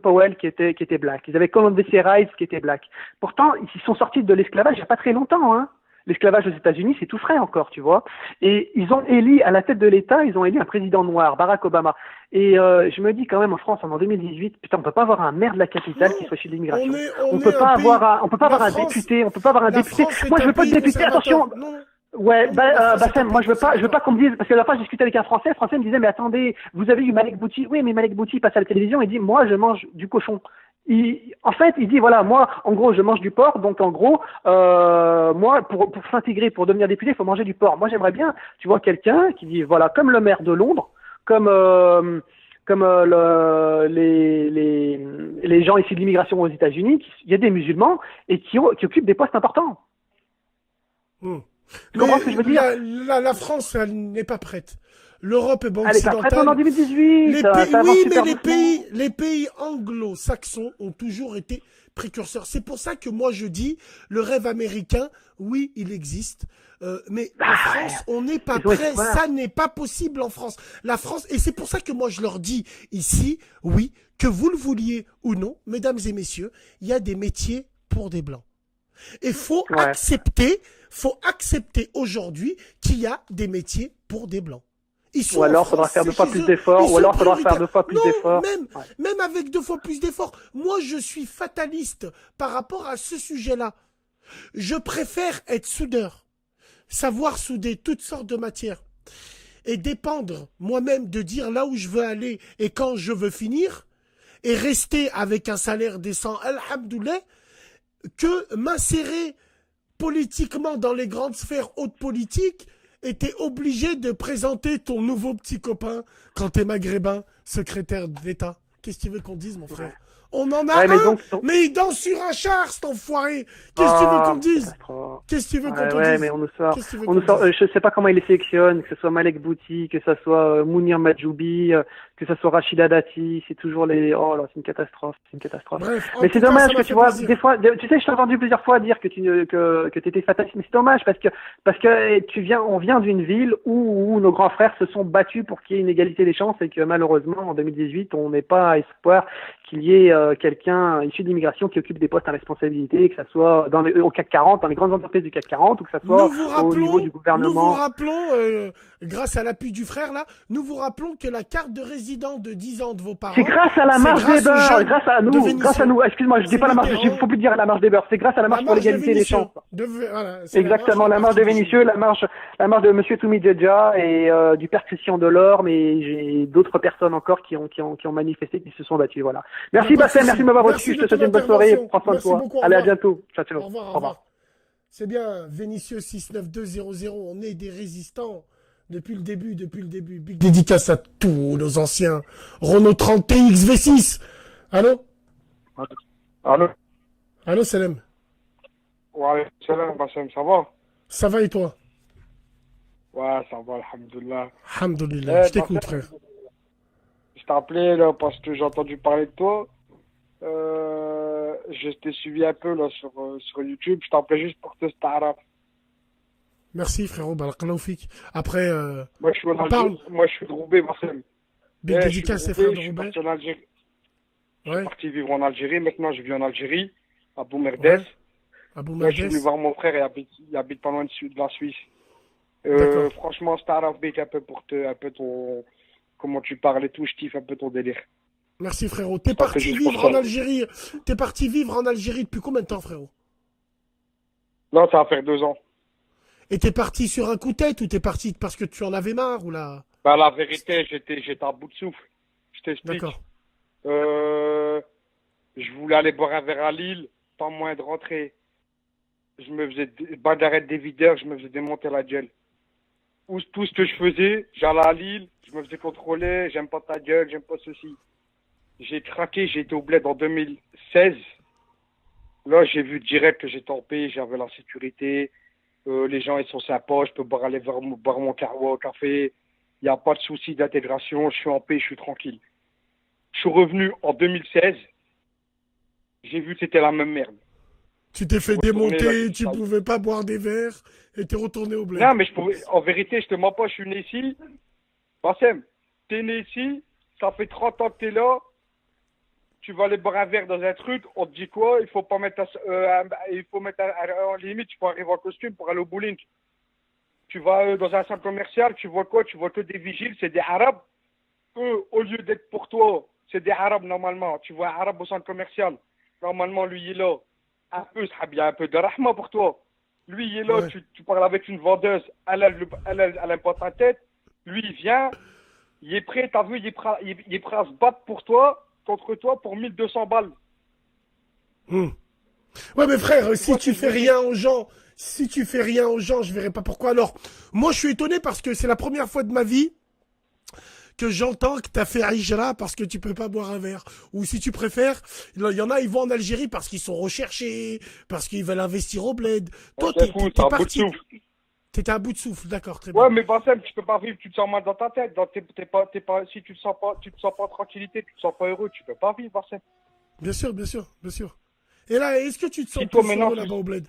Powell qui était black. Ils avaient Condoleezza Rice qui était black. Pourtant, ils sont sortis de l'esclavage il n'y a pas très longtemps, hein. L'esclavage aux États-Unis, c'est tout frais encore, tu vois. Et ils ont élu, à la tête de l'État, ils ont élu un président noir, Barack Obama. Et je me dis quand même en France, en 2018, putain, on peut pas avoir un maire de la capitale qui soit issu de l'immigration. On peut pas avoir un député, on peut pas avoir un député. Moi, je veux pas de député. Attention. Ouais, Bassem, moi je veux pas qu'on me dise, parce que la fois je discutais avec un Français, le Français me disait, mais attendez, vous avez eu Malek Bouti? Oui, mais Malek Bouti passe à la télévision et dit, moi je mange du cochon. En fait, il dit voilà, moi, en gros, je mange du porc, donc en gros, moi, pour s'intégrer, pour devenir député, il faut manger du porc. Moi, j'aimerais bien, tu vois, quelqu'un qui dit voilà, comme le maire de Londres, comme les gens issus de l'immigration aux États-Unis, il y a des musulmans et qui occupent des postes importants. Hmm. Tu comprends ce que je veux dire? La France, elle n'est pas prête. L'Europe est Elle est pas prête en occidentale. 2018. Les Ça pays, avance oui, super mais doucement. les pays anglo-saxons ont toujours été précurseurs. C'est pour ça que moi je dis, le rêve américain, oui, il existe. Mais en France, on n'est pas ils ont prêt. espoir. Ça n'est pas possible en France. La France, et c'est pour ça que moi je leur dis ici, oui, que vous le vouliez ou non, mesdames et messieurs, il y a des métiers pour des blancs. Et faut accepter aujourd'hui qu'il y a des métiers pour des blancs. Ils sont Ou alors, en il faudra France, faire deux c'est fois chez plus eux, d'efforts. ils Ou alors, sont il faudra faire prioritaires. deux fois plus Non, d'efforts. Ouais. même avec 2 fois plus d'efforts. Moi, je suis fataliste par rapport à ce sujet-là. Je préfère être soudeur, savoir souder toutes sortes de matières et dépendre moi-même de dire là où je veux aller et quand je veux finir et rester avec un salaire décent, alhamdoulilah, que m'insérer politiquement dans les grandes sphères hautes politiques et t'es obligé de présenter ton nouveau petit copain quand t'es maghrébin, secrétaire d'État. Qu'est-ce que tu veux qu'on dise, mon frère? On en a Ouais, mais un, donc, mais il danse sur un char, cet enfoiré. Qu'est-ce que tu veux qu'on dise? catastrophe. Qu'est-ce que tu veux qu'on te Ouais, dise? mais on nous sort, Qu'est-ce que tu veux qu'on dise? je sais pas comment il les sélectionne, que ce soit Malek Bouti, que ce soit Mounir Majoubi, que ce soit Rachida Dati, c'est toujours oh là, c'est une catastrophe, Bref, en Mais tout c'est cas, dommage ça que m'a tu fait vois, plaisir. des fois, tu sais, je t'ai entendu plusieurs fois dire que t'étais fataliste, mais c'est dommage parce que on vient d'une ville où nos grands frères se sont battus pour qu'il y ait une égalité des chances et que malheureusement, en 2018, on n'est pas à espoir qu'il y ait quelqu'un issu de l'immigration qui occupe des postes à responsabilité, que ça soit au CAC 40, dans les grandes entreprises du CAC 40, ou que ça soit au niveau du Nous vous gouvernement. rappelons, grâce à l'appui du frère là, nous vous rappelons que la carte de résident de 10 ans de vos parents, C'est grâce à la c'est marche des grâce aux beurs, jeunes de grâce à Vénissieux. nous. Excuse-moi, je dis C'est pas la marche, littéralement il faut plus dire la marche des beurs, c'est grâce à la la marche pour marche de l'égalité des Vénissieux. chances. Voilà, c'est Exactement, la marche de Vénissieux, la marche de Monsieur Toumi Djedja et du père Christian Delorme et j'ai d'autres personnes encore qui ont manifesté, qui se sont battues. Voilà. Merci Bassem, merci de m'avoir reçu. Je te souhaite une bonne soirée. Prends soin de Merci toi. beaucoup. Au Allez, à revoir. bientôt. Ciao, ciao. Au revoir, au revoir. C'est bien, Vénissieux 69200. On est des résistants depuis le début. Big dédicace à tous nos anciens. Renault 30 TX V6. Allô? Allô? Allô, Salem? Ouais, salam, Bassem, ça va? Ça va et toi? Ouais, ça va, alhamdoulilah. Alhamdoulilah. Je t'écoute, Bassem, frère. je t'ai appelé là parce que j'ai entendu parler de toi. Je t'ai suivi un peu là sur YouTube. Je t'ai appelé juste pour te startup. Merci, frérot. Barakallahu fik. Après, Moi, je suis en on parle. Algérie. Moi, je suis de Roubaix, Bassem. Big Je suis dédicace, de c'est frère Roubaix, de je suis Roubaix. parti en Algérie. Je suis Ouais. parti vivre en Algérie. Maintenant, je vis en Algérie, à Boumerdès. Ouais. Abou Là, je suis venu Mardès. voir mon frère, il habite pas loin de la Suisse. D'accord. Franchement, startup big un peu un peu ton, comment tu parles et tout, je kiffe un peu ton délire. Merci, frérot. T'es Ça fait parti juste vivre pour ça. en Algérie. T'es parti vivre en Algérie depuis combien de temps, frérot? Là, ça va faire 2 ans. Et t'es parti sur un coup de tête ou t'es parti parce que tu en avais marre ou là? Bah, la vérité, j'étais à bout de souffle. Je t'explique. D'accord. Je voulais aller boire un verre à Lille, pas moins de rentrer. Je me faisais d'arrêt des videurs, je me faisais démonter la gueule. Tout ce que je faisais, j'allais à Lille, je me faisais contrôler, j'aime pas ta gueule, j'aime pas ceci. J'ai craqué, j'ai été au bled en 2016. Là, j'ai vu direct que j'étais en paix, j'avais la sécurité. Les gens, ils sont sympas, je peux boire mon carreau au café. Il n'y a pas de souci d'intégration, je suis en paix, je suis tranquille. Je suis revenu en 2016. J'ai vu que c'était la même merde. Tu t'es fait Retourner, démonter, là, tu ça- pouvais pas boire des verres et t'es retourné au bled. Non, mais en vérité, je te mens pas, je suis né ici. Bassem, t'es né ici, ça fait 30 ans que t'es là. Tu vas aller boire un verre dans un truc, on te dit quoi? Il faut pas mettre en limite, tu peux arriver en costume pour aller au bowling. Tu vas dans un centre commercial, tu vois quoi? Tu vois que des vigiles, c'est des Arabes. Eux, au lieu d'être pour toi, c'est des Arabes normalement. Tu vois un Arabe au centre commercial. Normalement, lui, il est là. Il y a un peu de rahma pour toi. Lui, il est là, Ouais. tu parles avec une vendeuse, elle aime pas ta tête. Lui, il vient, il est prêt, t'as vu, il est prêt à se battre pour toi, contre toi, pour 1200 balles. Hmm. Ouais, mais frère, si tu fais rien aux gens, je verrai pas pourquoi. Alors, moi, je suis étonné parce que c'est la première fois de ma vie que j'entends que t'as fait Hijra parce que tu peux pas boire un verre. Ou si tu préfères, il y en a, ils vont en Algérie parce qu'ils sont recherchés, parce qu'ils veulent investir au bled. On Toi, s'en fout, c'est un bout de parti. souffle. T'étais à bout de souffle, d'accord, très bien. Ouais, mais Bassem, tu peux pas vivre, tu te sens mal dans ta tête. Si tu te sens pas en tranquillité, tu te sens pas heureux, tu peux pas vivre, Bassem. Bien sûr, bien sûr, bien sûr. Et là, est-ce que tu te sens Si toi, plus maintenant, heureux là-bas au bled?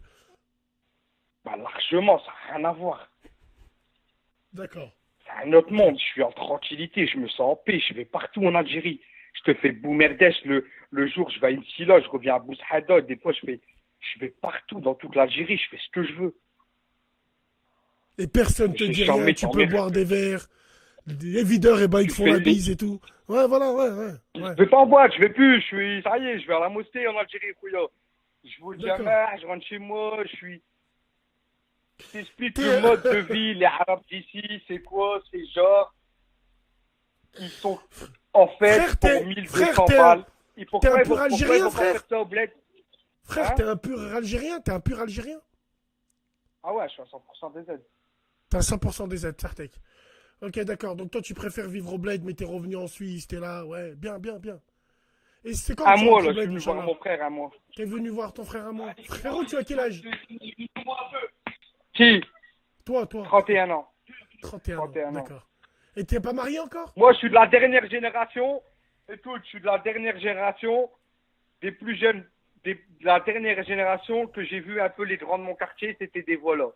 Bah, largement, ça n'a rien à voir. D'accord. C'est un autre monde, je suis en tranquillité, je me sens en paix, je vais partout en Algérie. Je te fais Boumerdèche le jour, je vais à Insila, je reviens à Boushada, des fois je vais partout dans toute l'Algérie, je fais ce que je veux. Et personne te J'ai dit jamais rien, tu peux t'emmerde. boire des verres. Les videurs, et ben, ils te Tu font fais la les- bise et tout. Ouais, voilà, ouais. Je vais pas en boîte, je vais plus, ça y est, je vais à la mosquée en Algérie, Khouya. Je vous le D'accord. jamais, je rentre chez moi, je t'explique T'es- le mode de vie, les Arabes d'ici, c'est quoi, c'est genre, ils sont en fait Frère, pour t'es- 1200 frère, balles. t'es un Pourquoi pur ils vont Algérien, pas frère. faire ça au bled? Frère, Hein? t'es un pur Algérien, Ah ouais, je suis à 100% des aides. T'as 100% des aides, Sartek. Ok, d'accord. Donc toi, tu préfères vivre au bled, mais t'es revenu en Suisse, t'es là, ouais, bien. Et c'est quand À tu moi, rentres là, au je suis bled, venu voir Inch'Allah? mon frère, à moi. T'es venu voir ton frère à moi. Frérot, tu as quel âge? Qui? Toi. 31 ans. 31 ans, 31 ans. d'accord. Et t'es pas marié encore? Moi, je suis de la dernière génération. Écoute, je suis de la dernière génération, des plus jeunes, de la dernière génération que j'ai vu un peu les grands de mon quartier, c'était des voleurs.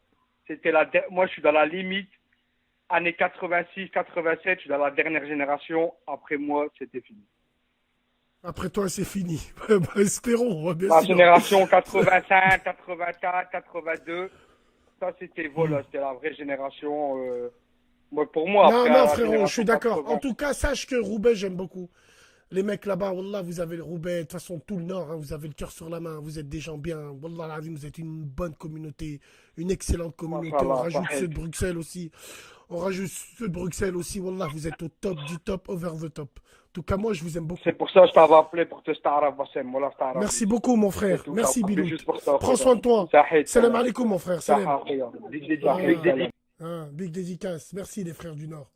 Moi, je suis dans la limite, années 86, 87, je suis dans la dernière génération. Après moi, c'était fini. Après toi, c'est fini. Bah, espérons, bien La sûr. génération 85, 84, 82, ça c'était voilà, c'était la vraie génération. Moi, pour moi, Non, après, non, la frérot, je génération suis d'accord. 80. En tout cas, sache que Roubaix, j'aime beaucoup. Les mecs là-bas, Wallah, vous avez le Roubaix, de toute façon, tout le Nord, hein, vous avez le cœur sur la main, vous êtes des gens bien. Wallah, l'azim, vous êtes une bonne communauté, une excellente communauté. On Machallah, rajoute Fahel. ceux de Bruxelles aussi. Wallah, vous êtes au top du top, over the top. En tout cas, moi, je vous aime beaucoup. C'est pour ça que je t'avais appelé pour te staraf, Bassem. Voilà, staraf. Merci beaucoup, mon frère. C'est tout, Merci, ça. Bilout. Juste pour ça, Prends soin de toi. Sahid, Salam salam. alaikum, mon frère. Salam. Sahid, big dédicace, Ah. big dédicace. Hein, big dédicace. Merci, les frères du Nord.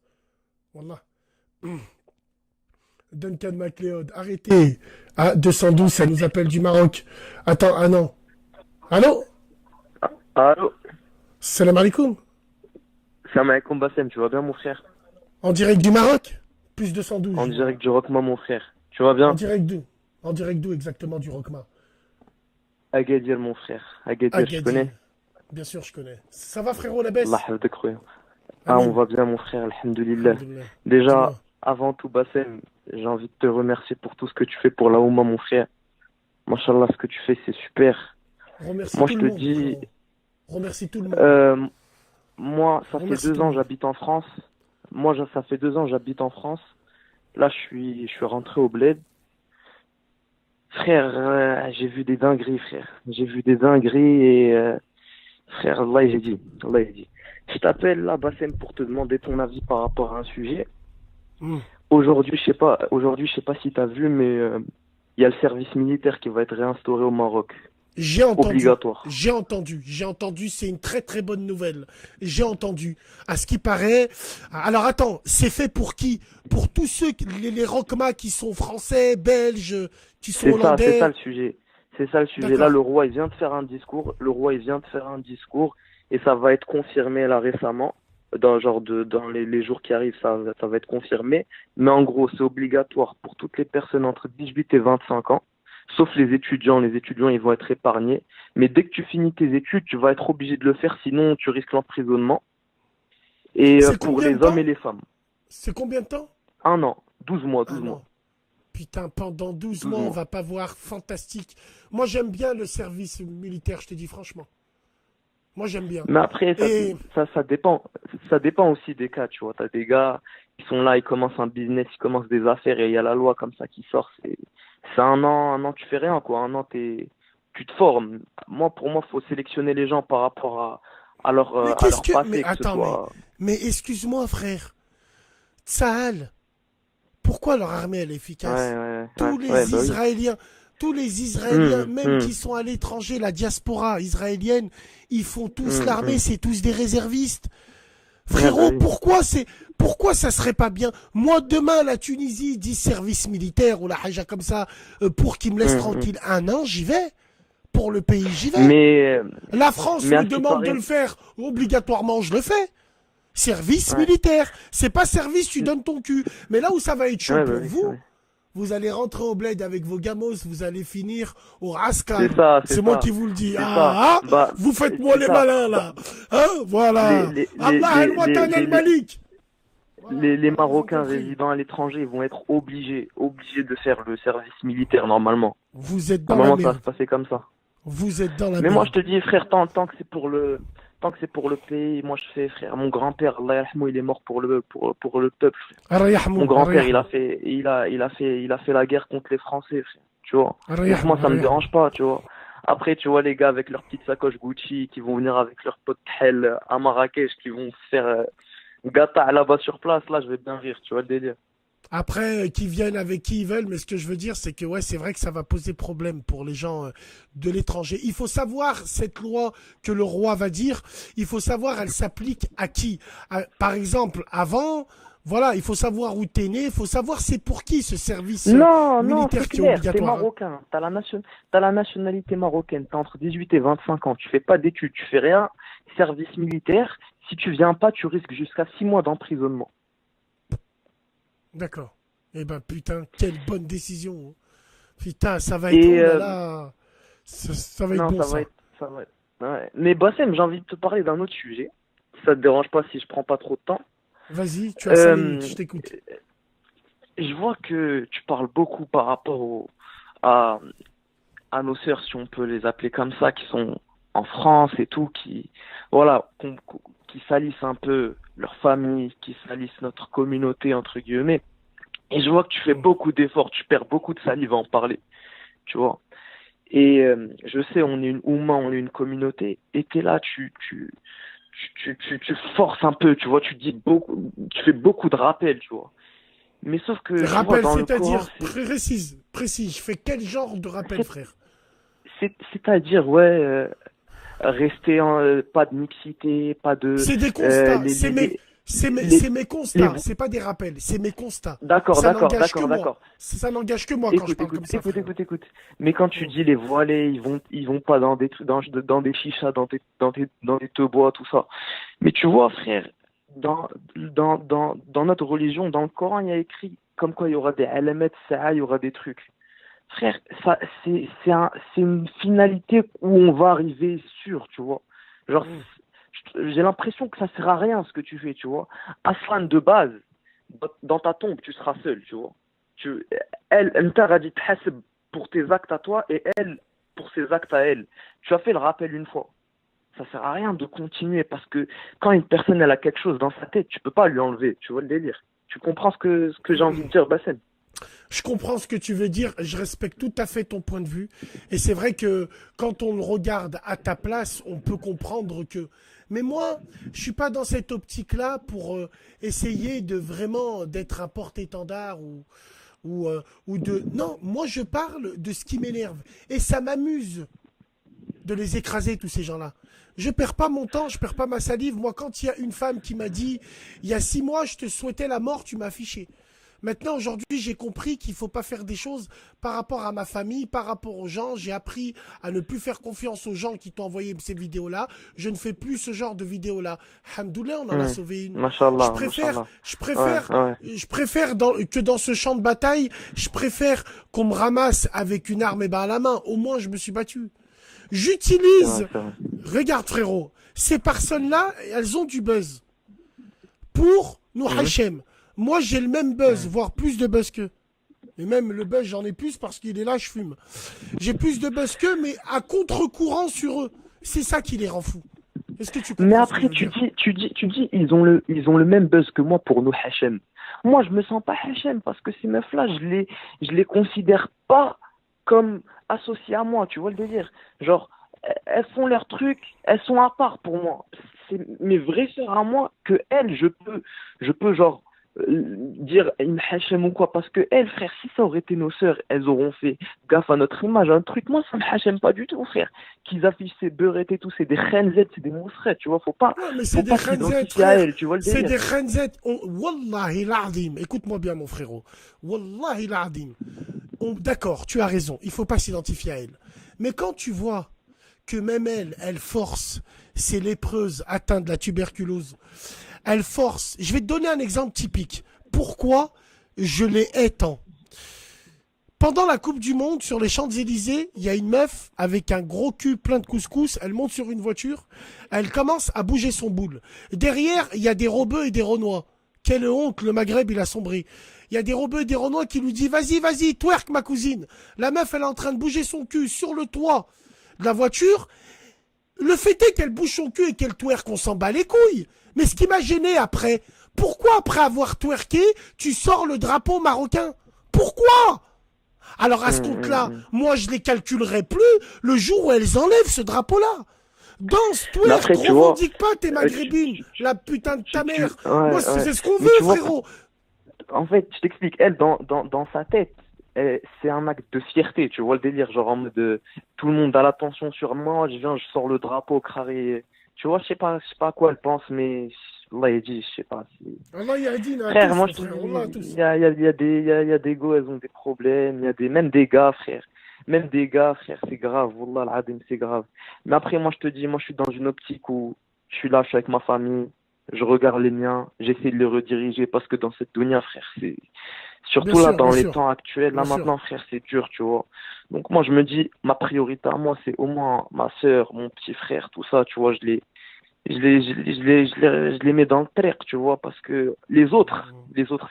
Wallah. Duncan MacLeod, arrêtez. Ah, 212, ça nous appelle du Maroc. Attends, ah non. Allô? Allô, Salam alaikum. salam alaikum Bassem, tu vas bien mon frère? En direct du Maroc? Plus 212. En direct du Rockma mon frère. Tu vas En bien? direct d'où? En direct d'où exactement du Rockma? Agadir mon frère. Agadir, tu Agadir. connais? Bien sûr, je connais. Ça va, frérot, la baisse? Allah hafdak khoya. Ah, Amin. on va bien mon frère, alhamdoulilah. Alhamdoulilah. Déjà, Dis-moi. avant tout Bassem, j'ai envie de te remercier pour tout ce que tu fais pour la Oumma mon frère. Mashallah, ce que tu fais c'est super. Remercie Moi tout je le te monde. dis, frérot. Remercie tout le monde. moi ça fait Remercie 2 tout le ans monde. j'habite en France. Ça fait 2 ans j'habite en France. Là je suis rentré au bled. Frère, j'ai vu des dingueries, frère. J'ai vu des dingueries et frère, Allah il dit. Je t'appelle là, Bassem, pour te demander ton avis par rapport à un sujet. Hmm. Aujourd'hui, je sais pas si t'as vu, mais il y a le service militaire qui va être réinstauré au Maroc. J'ai entendu. Obligatoire. J'ai entendu, c'est une très très bonne nouvelle. J'ai entendu. À ce qui paraît. Alors attends, c'est fait pour qui? Pour tous ceux, les Rockma qui sont français, belges, qui sont hollandais. C'est ça le sujet. C'est ça le sujet. D'accord. Là, le roi, il vient de faire un discours. Et ça va être confirmé là récemment. Dans les jours qui arrivent, ça va être confirmé. Mais en gros, c'est obligatoire pour toutes les personnes entre 18 et 25 ans. Sauf les étudiants. Les étudiants, ils vont être épargnés. Mais dès que tu finis tes études, tu vas être obligé de le faire, sinon tu risques l'emprisonnement. Et C'est pour combien les de temps hommes et les femmes. C'est combien de temps? 1 an, 12 mois, 12 Un mois. an. Putain, pendant 12 12 mois, on mois. va pas voir. Fantastique. Moi, j'aime bien le service militaire, je te dis franchement. Moi, j'aime bien. Mais après, Et- ça dépend. Ça dépend aussi des cas, tu vois. T'as des gars qui sont là, ils commencent un business, ils commencent des affaires et il y a la loi comme ça qui sort. C'est 1 an, tu fais rien, quoi. 1 an, tu te formes. Pour moi, faut sélectionner les gens par rapport à leur Mais à qu'est-ce leur que- passé, mais que ce attends, soit. Mais excuse-moi, frère. Tsahal, pourquoi leur armée elle est efficace? Tous les bah oui. Israéliens. tous les Israéliens, même qui sont à l'étranger, la diaspora israélienne, ils font tous l'armée, c'est tous des réservistes. Frérot, pourquoi ça serait pas bien? Moi, demain, la Tunisie dit service militaire ou la haja comme ça, pour qu'ils me laissent tranquille 1 an, j'y vais. Pour le pays, j'y vais. Mais La France mais me à ce qui demande de paraît- le faire, obligatoirement, je le fais. Service militaire. C'est pas service, tu donnes ton cul. Mais là où ça va être chaud Ouais, pour bah oui, vous, ouais. vous allez rentrer au bled avec vos gamos, vous allez finir au Raskar. C'est ça, c'est moi ça. qui vous le dis. C'est Ah, ça. Bah, vous faites-moi c'est les ça. malins, là. Hein, voilà. Allah al-Watan al-Malik. Les Marocains résidant à l'étranger vont être obligés de faire le service militaire normalement. Vous êtes dans la Normalement, ça va merde. se passer comme ça. Vous êtes dans la Mais merde. moi, je te dis, frère, tant que c'est pour le pays, moi je fais, frère. Mon grand-père, Allah yarhamou, il est mort pour le peuple. Frère. Arrayahmou, Mon grand-père, arrayahmou. il a fait la guerre contre les Français, frère. Tu vois. Donc, Arrayahmou, moi, ça me arrayahmou. dérange pas, tu vois. Après, tu vois les gars avec leurs petites sacoches Gucci qui vont venir avec leurs potes Hell à Marrakech, qui vont se faire gata là-bas sur place. Là, je vais bien rire, tu vois le délire. Après, qu'ils viennent avec qui ils veulent, mais ce que je veux dire, c'est que ouais, c'est vrai que ça va poser problème pour les gens de l'étranger. Il faut savoir, cette loi que le roi va dire, il faut savoir, elle s'applique à qui? Par exemple, avant, voilà, il faut savoir où t'es né, il faut savoir c'est pour qui ce service Non, militaire c'est qui est clair, t'es obligatoire. marocain, t'as la nationalité marocaine, t'as entre 18 et 25 ans, tu fais pas d'études, tu fais rien, service militaire, si tu viens pas, tu risques jusqu'à 6 mois d'emprisonnement. D'accord. Eh ben putain, quelle bonne décision. Hein. Putain, ça va être Et, oh là là. Ça va être Non, bon ça va être. Ouais. Mais Bassem, j'ai envie de te parler d'un autre sujet, si ça te dérange pas si je prends pas trop de temps. Vas-y, tu as 5 minutes, je Euh, t'écoute. je vois que tu parles beaucoup par rapport à, à nos sœurs, si on peut les appeler comme ça, qui sont en France et tout, voilà, qui salissent un peu leur famille, qui salissent notre communauté, entre guillemets. Et je vois que tu fais beaucoup d'efforts, tu perds beaucoup de salive à en parler, tu vois. Et je sais, on est une Oumma, on est une communauté, et t'es là, tu forces un peu, tu vois, tu fais beaucoup de rappels, tu vois. Mais sauf que, tu vois, Rappel, dans le Coran, c'est-à-dire précis. Je fais quel genre de rappel, frère? c'est-à-dire, ouais, rester pas de mixité, pas de... C'est des constats. les- C'est les- mes constats. les- C'est pas des rappels. C'est mes constats. D'accord, Ça d'accord, n'engage que d'accord, moi. d'accord. Ça n'engage que moi quand je parle comme ça. frère. Écoute. Mais quand tu dis les voilés, ils vont pas dans des trucs, dans des chichas, dans des tebois, tout ça. Mais tu vois, frère, dans notre religion, dans le Coran, il y a écrit comme quoi il y aura des alamet, ça, il y aura des trucs. Frère, ça, c'est une finalité où on va arriver sûr, tu vois. Genre, j'ai l'impression que ça sert à rien ce que tu fais, tu vois. Aslan, de base, dans ta tombe, tu seras seul, tu vois. Elle t'a dit pour tes actes à toi et elle pour ses actes à elle. Tu as fait le rappel une fois. Ça sert à rien de continuer parce que quand une personne elle a quelque chose dans sa tête, tu peux pas lui enlever. Tu vois le délire. Tu comprends ce que j'ai envie de dire, Bassem? Je comprends ce que tu veux dire. Je respecte tout à fait ton point de vue. Et c'est vrai que quand on le regarde à ta place, on peut comprendre que. Mais moi, je suis pas dans cette optique-là pour essayer de vraiment d'être un porte-étendard ou de. Non, moi je parle de ce qui m'énerve et ça m'amuse de les écraser tous ces gens-là. Je perds pas mon temps, je perds pas ma salive. Moi, quand il y a une femme qui m'a dit il y a 6 mois, je te souhaitais la mort, tu m'as affiché. Maintenant, aujourd'hui, j'ai compris qu'il faut pas faire des choses par rapport à ma famille, par rapport aux gens. J'ai appris à ne plus faire confiance aux gens qui t'ont envoyé ces vidéos-là. Je ne fais plus ce genre de vidéos-là. Alhamdoulilah, on en a sauvé une. Mashallah, Je préfère que dans ce champ de bataille, je préfère qu'on me ramasse avec une arme et à la main. Au moins, je me suis battu. J'utilise, regarde frérot, ces personnes-là, elles ont du buzz. Pour nous Hachem. Moi, j'ai le même buzz, voire plus de buzz qu'eux. Et même le buzz, j'en ai plus parce qu'il est là, je fume. J'ai plus de buzz qu'eux, mais à contre-courant sur eux. C'est ça qui les rend fous. Est-ce que tu comprends? Mais après, tu dis, ils ont le même buzz que moi pour nous Hachem. Moi, je me sens pas Hachem parce que ces meufs-là, je les considère pas comme associées à moi. Tu vois le délire? Genre, elles font leur truc, elles sont à part pour moi. C'est mes vraies sœurs à moi que elles, je peux genre dire une hachem ou quoi, parce que elles, frère, si ça aurait été nos sœurs, elles auront fait gaffe à notre image, un truc, moi ça me hachem pas du tout, frère, qu'ils affichent ces beurrettes et tout, c'est des khenzettes, c'est des mousserettes, tu vois, faut pas Ouais, mais c'est des khenzettes, s'identifier à frère. elles, tu vois le C'est délire. des khenzettes. Wallahi l'azim. Écoute-moi bien, mon frérot. Wallahi l'azim. D'accord, tu as raison. Il faut pas s'identifier à elles. Mais quand tu vois que même elles forcent ces lépreuses atteintes de la tuberculose, elles forcent. Je vais te donner un exemple typique. Pourquoi je les hais tant? Pendant la Coupe du Monde, sur les Champs-Élysées, il y a une meuf avec un gros cul plein de couscous. Elle monte sur une voiture. Elle commence à bouger son boule. Derrière, il y a des Rebeux et des Renois. Quelle honte, le Maghreb, il a sombré. Il y a des Rebeux et des Renois qui lui disent « Vas-y, vas-y, twerk, ma cousine ». La meuf, elle est en train de bouger son cul sur le toit de la voiture. Le fait est qu'elle bouge son cul et qu'elle twerk, on s'en bat les couilles. Mais ce qui m'a gêné après, pourquoi après avoir twerké, tu sors le drapeau marocain? Pourquoi? Alors à ce compte-là, moi je les calculerai plus le jour où elles enlèvent ce drapeau-là. Danse, Mais twerk, après, tu vois, revendique pas tes maghrébines, la putain de ta mère. Moi c'est ce qu'on Mais veut, tu vois, frérot. en fait, je t'explique, elle, dans sa tête, c'est un acte de fierté, tu vois le délire, genre en mode tout le monde a l'attention sur moi, je viens, je sors le drapeau carré, tu vois, je sais pas à quoi elle pense, mais Allah il dit, je sais pas. Allah y a dit, Frère, moi je te frère, Allah, dis, tous. il y a des go, elles ont des problèmes, il y a même des gars, frère. Même des gars, frère, c'est grave, Wallah al-Adim, c'est grave. Mais après, moi je te dis, moi je suis dans une optique où je suis là, je suis avec ma famille, je regarde les miens, j'essaie de les rediriger parce que dans cette dunya, frère, c'est surtout Bien là sûr, dans bien les sûr. temps actuels, là Bien sûr. maintenant, frère, c'est dur, tu vois. Donc moi je me dis, ma priorité à moi, c'est au moins ma sœur, mon petit frère, tout ça, tu vois, je les mets dans le trek, tu vois, parce que les autres,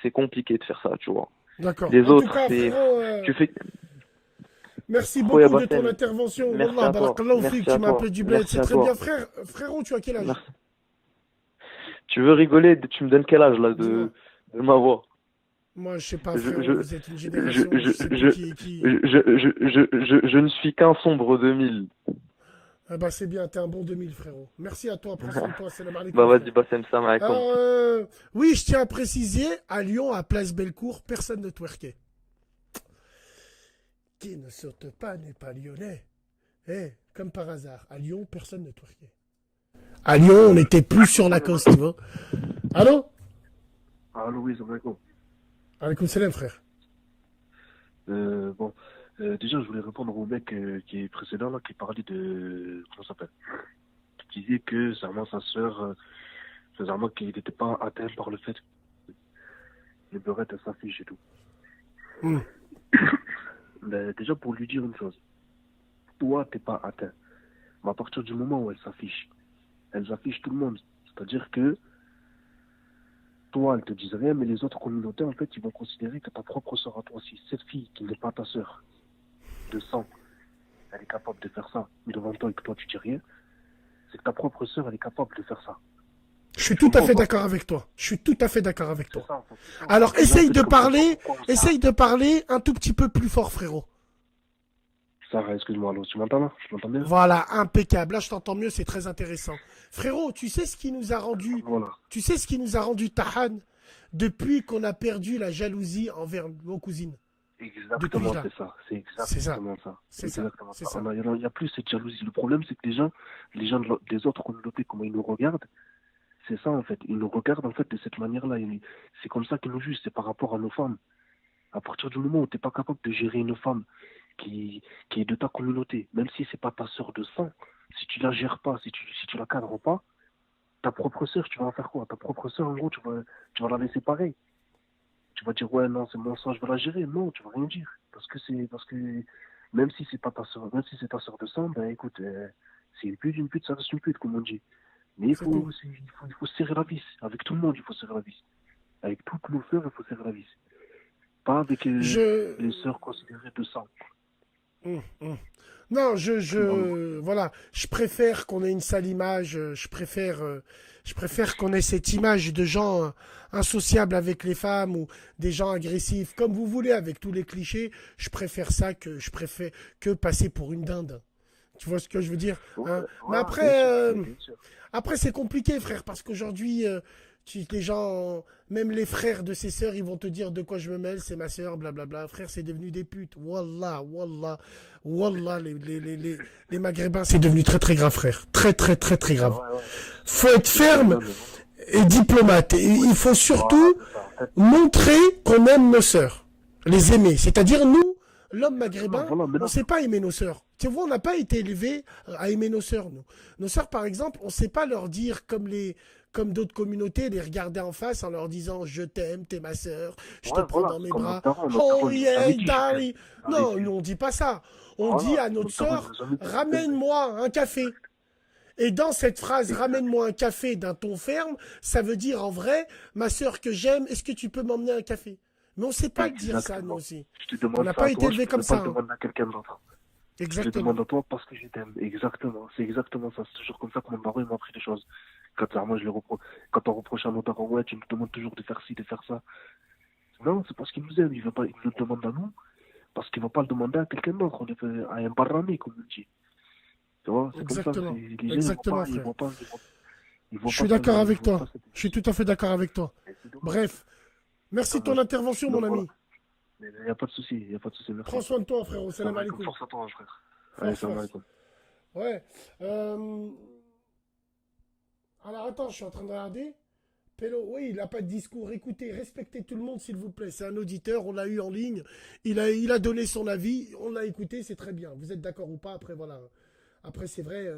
c'est compliqué de faire ça, tu vois. D'accord. Les En tout autres, cas, c'est, frérot, tu fais, merci Khoya beaucoup de ton Bassem, intervention. merci Wallah, à toi, barakallahu fik, merci tu à m'as toi, appelé du bled, merci c'est à très toi. bien. Frérot, tu as quel âge? Merci. Tu veux rigoler, tu me donnes quel âge là Dis-moi. de ma voix? Moi, je sais pas, Je, frérot, je, vous êtes une je, génération, je, je sais plus je, qui est qui. je ne suis qu'un sombre 2000. Ah bah c'est bien, t'es un bon 2000, frérot. Merci à toi, prends soin de toi, salam alaikum, Bah vas-y, frère. Bassem, salam alaikum. Alors, oui, je tiens à préciser, à Lyon, à Place Bellecour, personne ne twerkait. Qui ne saute pas n'est pas lyonnais. Eh, comme par hasard, à Lyon, personne ne twerkait. À Lyon, on était plus sur la côte, tu vois. Allô? Allô, oui, salam alaikum. Alaikum salam, frère. Bon, déjà, je voulais répondre au mec qui est précédent, là, qui parlait de... Comment ça s'appelle? Qui disait que, sincèrement, sa sœur, sincèrement, qu'il n'était pas atteint par le fait que les beurettes, elles s'affichent et tout. Mm. Ben, déjà, pour lui dire une chose, toi, t'es pas atteint. Mais à partir du moment où elles affichent tout le monde. C'est-à-dire que, toi, elles te disent rien, mais les autres communautés, en fait, ils vont considérer que ta propre sœur à toi, si cette fille qui n'est pas ta sœur de sang, elle est capable de faire ça, mais devant toi et que toi tu dis rien, c'est que ta propre sœur, elle est capable de faire ça. Je suis tout à fait d'accord avec toi. Je suis tout à fait d'accord avec C'est toi. ça, en fait. C'est ça. Alors, Et là, essaye c'est de comme parler, ça, comme ça. essaye de parler un tout petit peu plus fort, frérot. Sarah, excuse-moi, alors tu m'entends là? Je m'entends bien? Voilà, impeccable. Là, je t'entends mieux, c'est très intéressant. Frérot, tu sais ce qui nous a rendu, Voilà. tu sais ce qui nous a rendu Tahan depuis qu'on a perdu la jalousie envers nos cousines. Exactement, là. c'est ça. C'est C'est ça. exactement ça. C'est ça. Exactement C'est ça. ça. Il n'y a plus cette jalousie. Le problème, c'est que les gens des autres communautés, comment ils nous regardent, c'est ça en fait. Ils nous regardent en fait de cette manière-là. C'est comme ça qu'ils nous jugent. C'est par rapport à nos femmes. À partir du moment où tu n'es pas capable de gérer une femme qui est de ta communauté, même si c'est pas ta sœur de sang, si tu la gères pas, si tu la cadres pas, ta propre sœur, tu vas en faire quoi? Ta propre sœur, en gros, tu vas la laisser pareil. Tu vas dire, ouais, non, c'est mon sang, je vais la gérer. Non, tu vas rien dire. Parce que même si c'est pas ta sœur, même si c'est ta sœur de sang, ben écoute, c'est une pute, ça reste une pute, comme on dit. Mais C'est tout. il faut serrer la vis. Avec tout le monde, il faut serrer la vis. Avec toutes nos sœurs, il faut serrer la vis. Pas avec les sœurs considérées de sang. Non, voilà, je préfère qu'on ait une sale image, je préfère qu'on ait cette image de gens insociables avec les femmes ou des gens agressifs, comme vous voulez, avec tous les clichés. Je préfère que passer pour une dinde. Tu vois ce que je veux dire, hein? Mais après, c'est compliqué, frère, parce qu'aujourd'hui, Les gens, même les frères de ses sœurs, ils vont te dire de quoi je me mêle, c'est ma sœur, blablabla. Frère, c'est devenu des putes. Wallah, wallah, wallah, les Maghrébins, c'est devenu très très grave, frère. Très très très très grave. Faut être ferme et diplomate. Et il faut surtout montrer qu'on aime nos sœurs. Les aimer. C'est-à-dire, nous, l'homme maghrébin, on ne sait pas aimer nos sœurs. Tu vois, on n'a pas été élevés à aimer nos sœurs, nous. Nos sœurs, par exemple, on ne sait pas leur dire comme d'autres communautés, les regarder en face en leur disant je t'aime, t'es ma sœur, je te prends dans mes bras. Oh yeah, darling. Non, nous on dit pas ça. On dit à notre sœur ramène-moi un café. Et dans cette phrase ramène-moi un café d'un ton ferme, ça veut dire en vrai ma sœur que j'aime, est-ce que tu peux m'emmener un café? Mais on sait pas dire ça nous aussi. On n'a pas été élevé comme ça. Je te demande à quelqu'un d'autre. Exactement. Je te demande à toi parce que je t'aime. Exactement. C'est exactement ça. C'est toujours comme ça que mon baron m'a appris les choses. Quand on reproche à nos parents, ouais, tu nous demandes toujours de faire ci, de faire ça. Non, c'est parce qu'il nous aime. Il nous le demande à nous. Parce qu'il ne va pas le demander à quelqu'un d'autre. On est à un barramé, comme on dit. Tu vois, c'est exactement. Comme ça. Exactement, frère. Je suis d'accord avec toi. Je suis tout à fait d'accord avec toi. Bref. Merci de ton intervention, mon ami. Il n'y a pas de souci. Il n'y a pas de souci. Prends soin de toi, frérot. Salam alaikum. Force à toi, frère. Allez, salam alaikum. Ouais. Alors attends, je suis en train de regarder. Pélo, oui, il n'a pas de discours. Écoutez, respectez tout le monde, s'il vous plaît. C'est un auditeur, on l'a eu en ligne. Il a donné son avis. On l'a écouté, c'est très bien. Vous êtes d'accord ou pas? Après, voilà. Après, c'est vrai.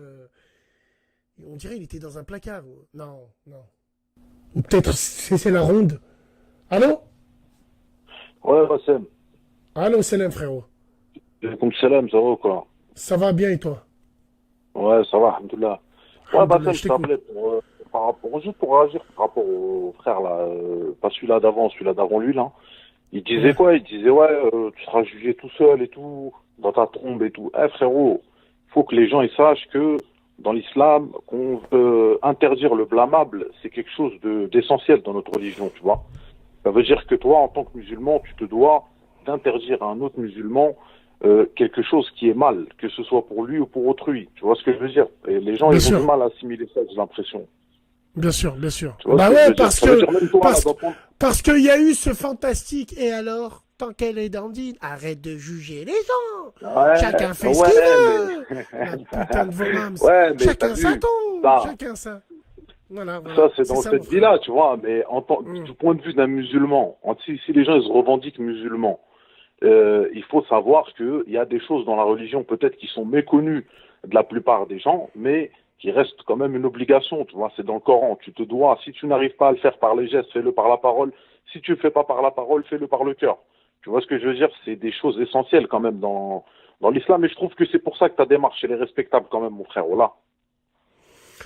On dirait qu'il était dans un placard. Non, non. Ou peut-être c'est la ronde. Allô? Ouais, Bassem. Allô, salam, frérot. Comme salam, ça va ou quoi? Ça va bien et toi? Ouais, ça va, alhamdoulilah. Ouais, Bassem, je t'appelais juste pour réagir par rapport au frère, là, pas celui-là d'avant, celui-là d'avant lui, là. Il disait quoi? Il disait, ouais, tu seras jugé tout seul et tout, dans ta trombe et tout. Eh, frérot, il faut que les gens ils sachent que dans l'islam, qu'on veut interdire le blâmable, c'est quelque chose d'essentiel dans notre religion, tu vois. Ça veut dire que toi, en tant que musulman, tu te dois d'interdire à un autre musulman quelque chose qui est mal, que ce soit pour lui ou pour autrui. Tu vois ce que je veux dire? Et les gens, ils ont du mal à assimiler ça, j'ai l'impression. Bien sûr, bien sûr. Bah ouais, parce qu'il y a eu ce fantastique. Et alors, tant qu'elle est dandine, arrête de juger les gens. Ouais, chacun fait ce qu'il veut. La putain de vos mams. Ouais, chacun sa tombe. Chacun ça. Voilà, ça, c'est dans cette vie-là, tu vois, mais du point de vue d'un musulman, si les gens ils se revendiquent musulmans, il faut savoir qu'il y a des choses dans la religion peut-être qui sont méconnues de la plupart des gens, mais qui restent quand même une obligation, tu vois, c'est dans le Coran, tu te dois, si tu n'arrives pas à le faire par les gestes, fais-le par la parole, si tu le fais pas par la parole, fais-le par le cœur. Tu vois ce que je veux dire? C'est des choses essentielles quand même dans l'islam, et je trouve que c'est pour ça que ta démarche, elle est respectable quand même, mon frère, voilà.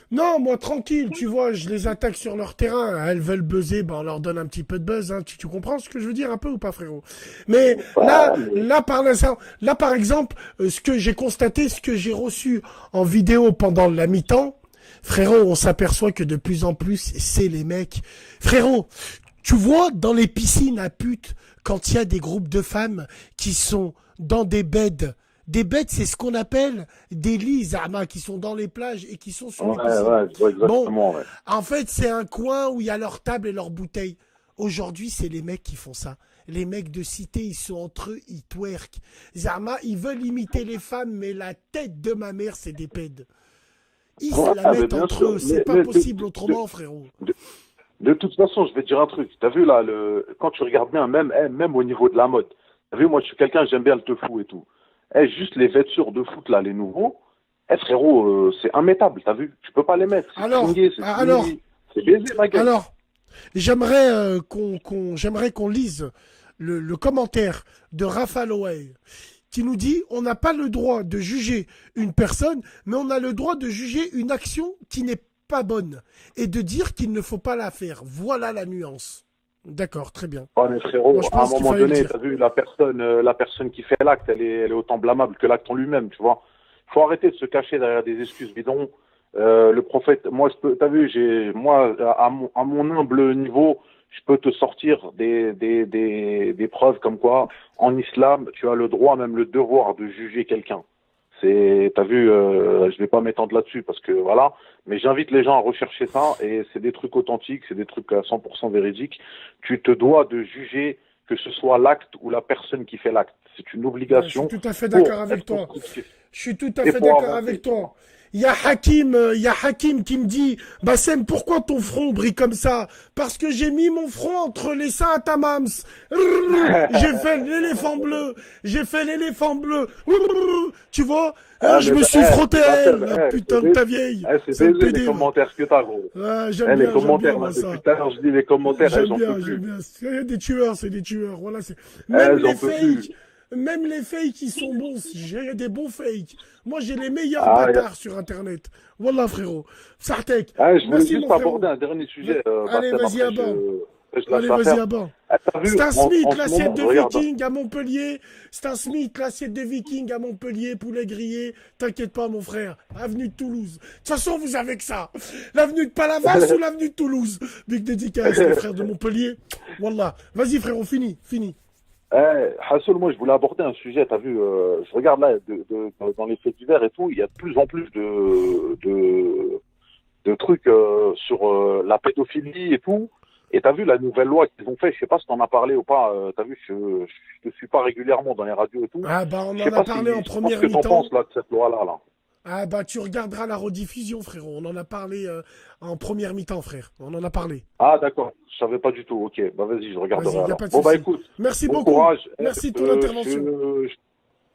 Non, moi tranquille, tu vois, je les attaque sur leur terrain. Elles veulent buzzer, ben on leur donne un petit peu de buzz. Hein. Tu comprends ce que je veux dire un peu ou pas, frérot? Mais là, par exemple, ce que j'ai constaté, ce que j'ai reçu en vidéo pendant la mi-temps, frérot, on s'aperçoit que de plus en plus, c'est les mecs. Frérot, tu vois, dans les piscines à putes, quand il y a des groupes de femmes qui sont dans des beds. Des bêtes, c'est ce qu'on appelle des lits, Zama, qui sont dans les plages et qui sont sur les piscines. Ouais, exactement, ouais. En fait, c'est un coin où il y a leur table et leurs bouteilles. Aujourd'hui, c'est les mecs qui font ça. Les mecs de cité, ils sont entre eux, ils twerk. Zama, ils veulent imiter les femmes, mais la tête de ma mère, c'est des pèdes. Ils se la mettent entre eux. C'est pas possible autrement, frérot. De toute façon, je vais te dire un truc. T'as vu, là, quand tu regardes bien, même au niveau de la mode. T'as vu, moi, je suis quelqu'un, j'aime bien le teufou et tout. Juste les vêtures de foot, là, les nouveaux, frérot, c'est immétable, t'as vu? Tu peux pas les mettre. C'est baisé, ma gueule. Alors, j'aimerais qu'on lise le commentaire de Rafa Loay qui nous dit on n'a pas le droit de juger une personne, mais on a le droit de juger une action qui n'est pas bonne et de dire qu'il ne faut pas la faire. Voilà la nuance. D'accord, très bien. Oh, mais frérot, moi, à un moment donné, t'as vu, la personne qui fait l'acte, elle est autant blâmable que l'acte en lui-même, tu vois. Il faut arrêter de se cacher derrière des excuses bidons. Le prophète, moi, t'as vu, à mon humble niveau, je peux te sortir des preuves comme quoi, en islam, tu as le droit, même le devoir de juger quelqu'un. T'as vu, je vais pas m'étendre là-dessus parce que voilà, mais j'invite les gens à rechercher ça et c'est des trucs authentiques, c'est des trucs à 100% véridiques. Tu te dois de juger que ce soit l'acte ou la personne qui fait l'acte. C'est une obligation. Je suis tout à fait d'accord avec toi. Je suis tout à fait d'accord avec toi. Il y a Hakim qui me dit, Bassem, pourquoi ton front brille comme ça? Parce que j'ai mis mon front entre les seins à Tamams. J'ai fait l'éléphant bleu. Tu vois? Je me suis frotté à elle. Putain de ta vieille. C'est baisé les commentaires que t'as, gros. J'aime bien, les commentaires, moi, ça. depuis tout à l'heure, je dis les commentaires, J'aime bien. C'est des tueurs. Voilà, même les fakes, ils sont bons. J'ai des bons fakes. Moi, j'ai les meilleurs bâtards sur Internet. Wallah, frérot. Sartek. Je voulais juste aborder un dernier sujet. Allez, vas-y, abord. Stan Smith, l'assiette de Viking à Montpellier. Stan Smith, l'assiette de Viking à Montpellier, poulet grillé. T'inquiète pas, mon frère. Avenue de Toulouse. De toute façon, vous avez que ça. L'avenue de Palavas ou l'avenue de Toulouse. Big dédicace, les frères de Montpellier. Wallah. Vas-y, frérot, fini. Hassoul, moi je voulais aborder un sujet, t'as vu, je regarde là dans les faits divers et tout, il y a de plus en plus de trucs sur la pédophilie et tout, et t'as vu la nouvelle loi qu'ils ont fait, je sais pas si t'en as parlé ou pas, t'as vu, je te suis pas régulièrement dans les radios et tout. Ah bah on en a parlé en première mi-temps. Qu'est-ce que t'en penses là de cette loi-là là? Ah bah tu regarderas la rediffusion, frérot. On en a parlé en première mi-temps, frère. On en a parlé. Ah d'accord, je savais pas du tout. Ok, bah vas-y, je regarderai. Bon bah écoute, merci bon beaucoup. Courage. Merci de ton intervention.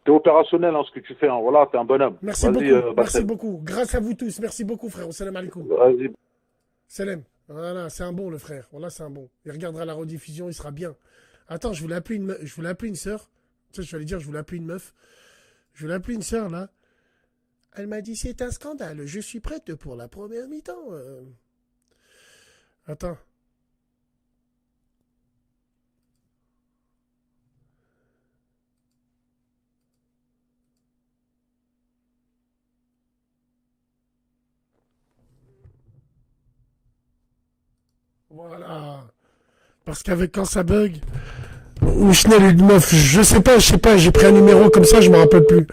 T'es opérationnel ce que tu fais. Voilà, t'es un bonhomme. Merci beaucoup. Merci beaucoup. Grâce à vous tous. Merci beaucoup, frère. Salam alaikum. Vas-y. Salam. Voilà, c'est un bon le frère. Voilà, c'est un bon. Il regardera la rediffusion, il sera bien. Attends, je voulais appeler une sœur. Tu sais, je voulais dire, je voulais appeler une meuf. Je voulais appeler une sœur là. Elle m'a dit, c'est un scandale, je suis prête pour la première mi-temps. Attends. Voilà. Parce qu'avec quand ça bug, ou Schnell une meuf, je sais pas, j'ai pris un numéro comme ça, je me rappelle plus.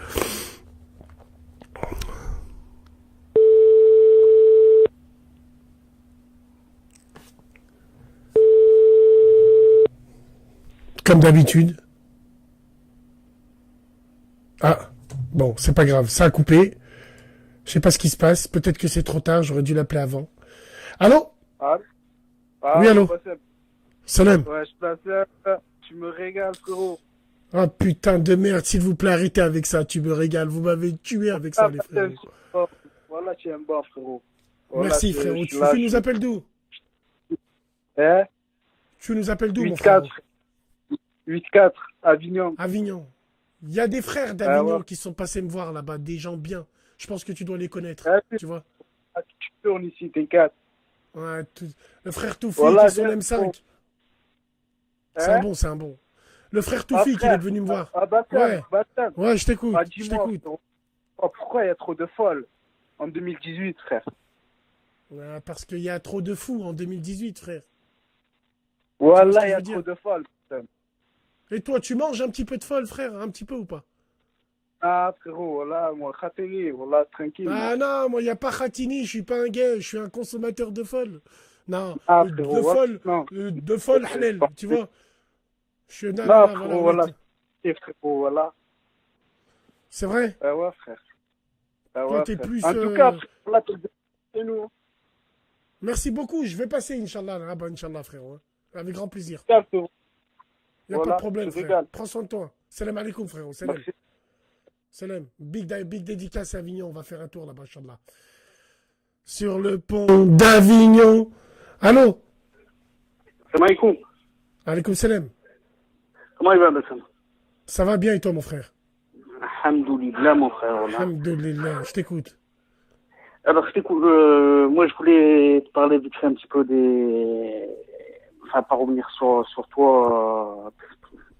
Comme d'habitude. Ah, bon, c'est pas grave, ça a coupé. Je sais pas ce qui se passe, peut-être que c'est trop tard, j'aurais dû l'appeler avant. Allô? Oui, allô? Salam. Ouais, je passe, tu me régales, frérot. Ah putain de merde, s'il vous plaît, arrêtez avec ça, tu me régales, vous m'avez tué avec ça, les frères. Voilà, tu es un bon, frérot. Voilà, merci, frérot. Tu nous appelles d'où? Tu nous appelles d'où, mon frère? 8-4, Avignon. Avignon. Il y a des frères d'Avignon qui sont passés me voir là-bas, des gens bien. Je pense que tu dois les connaître, tu vois. Tu tournes ici, t'inquiète. Ouais, le frère Toufi qui est son M5. C'est un bon. Le frère Toufi qui est venu me voir. Ouais, je t'écoute. Pourquoi il y a trop de folles en 2018, frère? Ouais, parce qu'il y a trop de fous en 2018, frère. Voilà, il y a trop de folles. Et toi, tu manges un petit peu de folle, frère? Un petit peu ou pas? Ah, frérot, voilà, moi, khatini, voilà, tranquille. Ah non, moi, il n'y a pas khatini, je suis pas un gay, je suis un consommateur de folle. Non, frérot, de folle halal, tu vois. Je suis frérot, voilà. Frérot, voilà. C'est vrai? Ah ouais, frère. Toi, t'es plus... En tout cas, là, c'est nous. Merci beaucoup, je vais passer, Inch'Allah, là-bas, Inch'Allah, frérot. Avec grand plaisir. Il n'y a pas de problème, frère. Prends soin de toi. Salam alaikum, frérot. Salam. Merci. Salam. Big dédicace à Avignon. On va faire un tour là-bas, Inch'Allah. Sur le pont d'Avignon. Allô? Salam alaikum. Alaikum salam. Comment il va, Bassam? Ça va bien et toi, mon frère? Alhamdoulilah, mon frère. Alhamdoulilah. Je t'écoute. Alors, je t'écoute. Moi, je voulais te parler vite fait un petit peu des... Enfin, pas revenir sur toi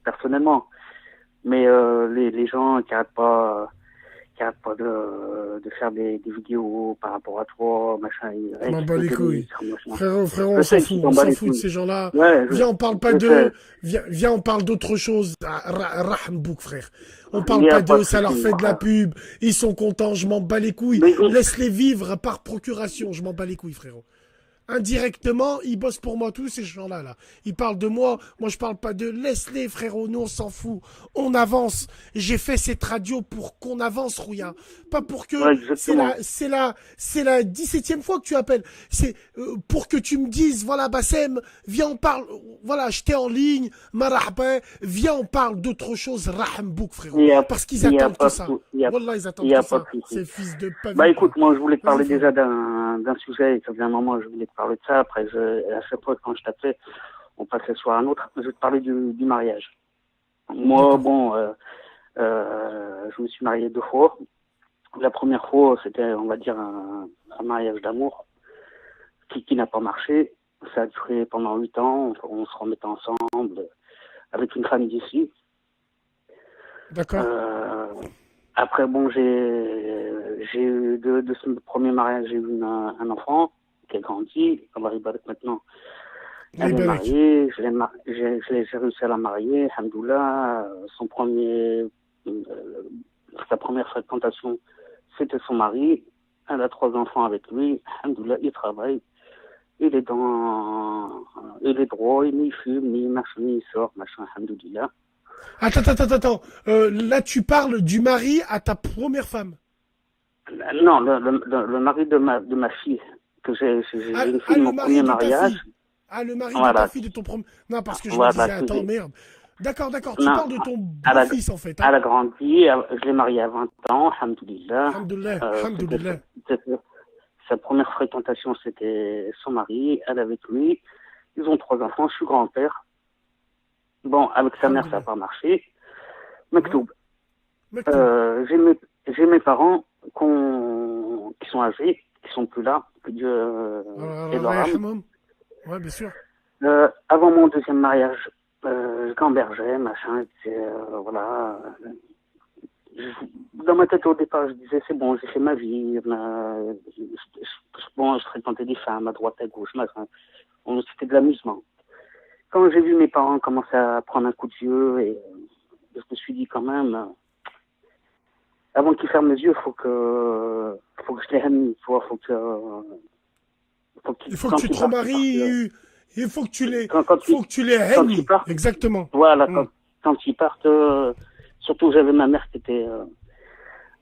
personnellement, mais les gens qui arrêtent pas qui arrête pas de faire des vidéos par rapport à toi, machin. Je m'en bats les couilles. Frérot, on Je s'en sais fout. qu'ils On s'en bat s'en les fout de couilles. ces gens-là. Ouais, Viens, on parle pas je de. sais. Viens, on parle d'autre chose. Rahmbouk, frère. On Il parle y a pas pas d'eux, de ça leur souci, fait de la frère. pub. Ils sont contents, je m'en bats les couilles. Mais- Laisse-les vivre par procuration, je m'en bats les couilles, frérot. Indirectement, ils bossent pour moi, tous ces gens-là, là. Ils parlent de moi je parle pas d'eux. Laisse-les, frérot, nous on s'en fout. On avance. J'ai fait cette radio pour qu'on avance, Rouya. Pas pour que... Ouais, exactement. c'est la 17e fois que tu appelles. C'est pour que tu me dises, voilà, Bassem, viens, on parle, voilà, j'étais en ligne, marahba, viens, on parle d'autre chose, Rahmbouk, frérot. Parce qu'ils attendent que ça. Wallah, ils attendent que ça. Ces fils de pavillon. Bah écoute, moi je voulais te parler Vas-y. déjà d'un sujet, et ça faisait un moment je voulais te parler de ça, après à chaque fois quand je t'appelais, on passait sur un autre, je vais te parler du mariage. Moi, bon, je me suis marié 2 fois. La première fois, c'était, on va dire, un mariage d'amour qui n'a pas marché. Ça a duré pendant 8 ans, on se remettait ensemble avec une femme d'ici. D'accord. Après, bon, j'ai eu de ce premier mariage, j'ai eu un enfant qui a grandi. Allah barak maintenant. Elle est mariée, j'ai réussi à la marier, alhamdoulilah. Sa première fréquentation, c'était son mari. Elle a 3 enfants avec lui, alhamdoulilah, il travaille. Il est droit, ni il fume, ni il marche, ni il sort, machin, alhamdoulilah. Attends. Là, tu parles du mari à ta première femme. Non, le mari de ma fille, que j'ai une fille de mon premier mariage. Le mari Voilà. de ta fille, de ton premier... Non, parce que je me Voilà, disais, attends, merde. D'accord, tu Non, parles de ton beau-fils, en fait. Hein. Elle a grandi, je l'ai mariée à 20 ans, alhamdoulilah. Alhamdoulilah. Sa première fréquentation, c'était son mari, elle avec lui. Ils ont 3 enfants, je suis grand-père. Bon, avec sa mère, ça n'a pas marché. Mektoub. J'ai mes parents qui sont âgés, qui sont plus là, que Dieu ait leur âme. Ouais, bien sûr. Avant mon deuxième mariage, je gambergeais, machin, voilà. Dans ma tête au départ, je disais c'est bon, j'ai fait ma vie. Bon, je fréquentais des femmes à droite, à gauche, machin. C'était de l'amusement. Quand j'ai vu mes parents commencer à prendre un coup de vieux, et je me suis dit quand même, avant qu'ils ferment les yeux, faut que je les aime, il faut que tu te remaries, il faut que tu les quand ils partent, exactement. Voilà, quand ils partent, surtout j'avais ma mère qui était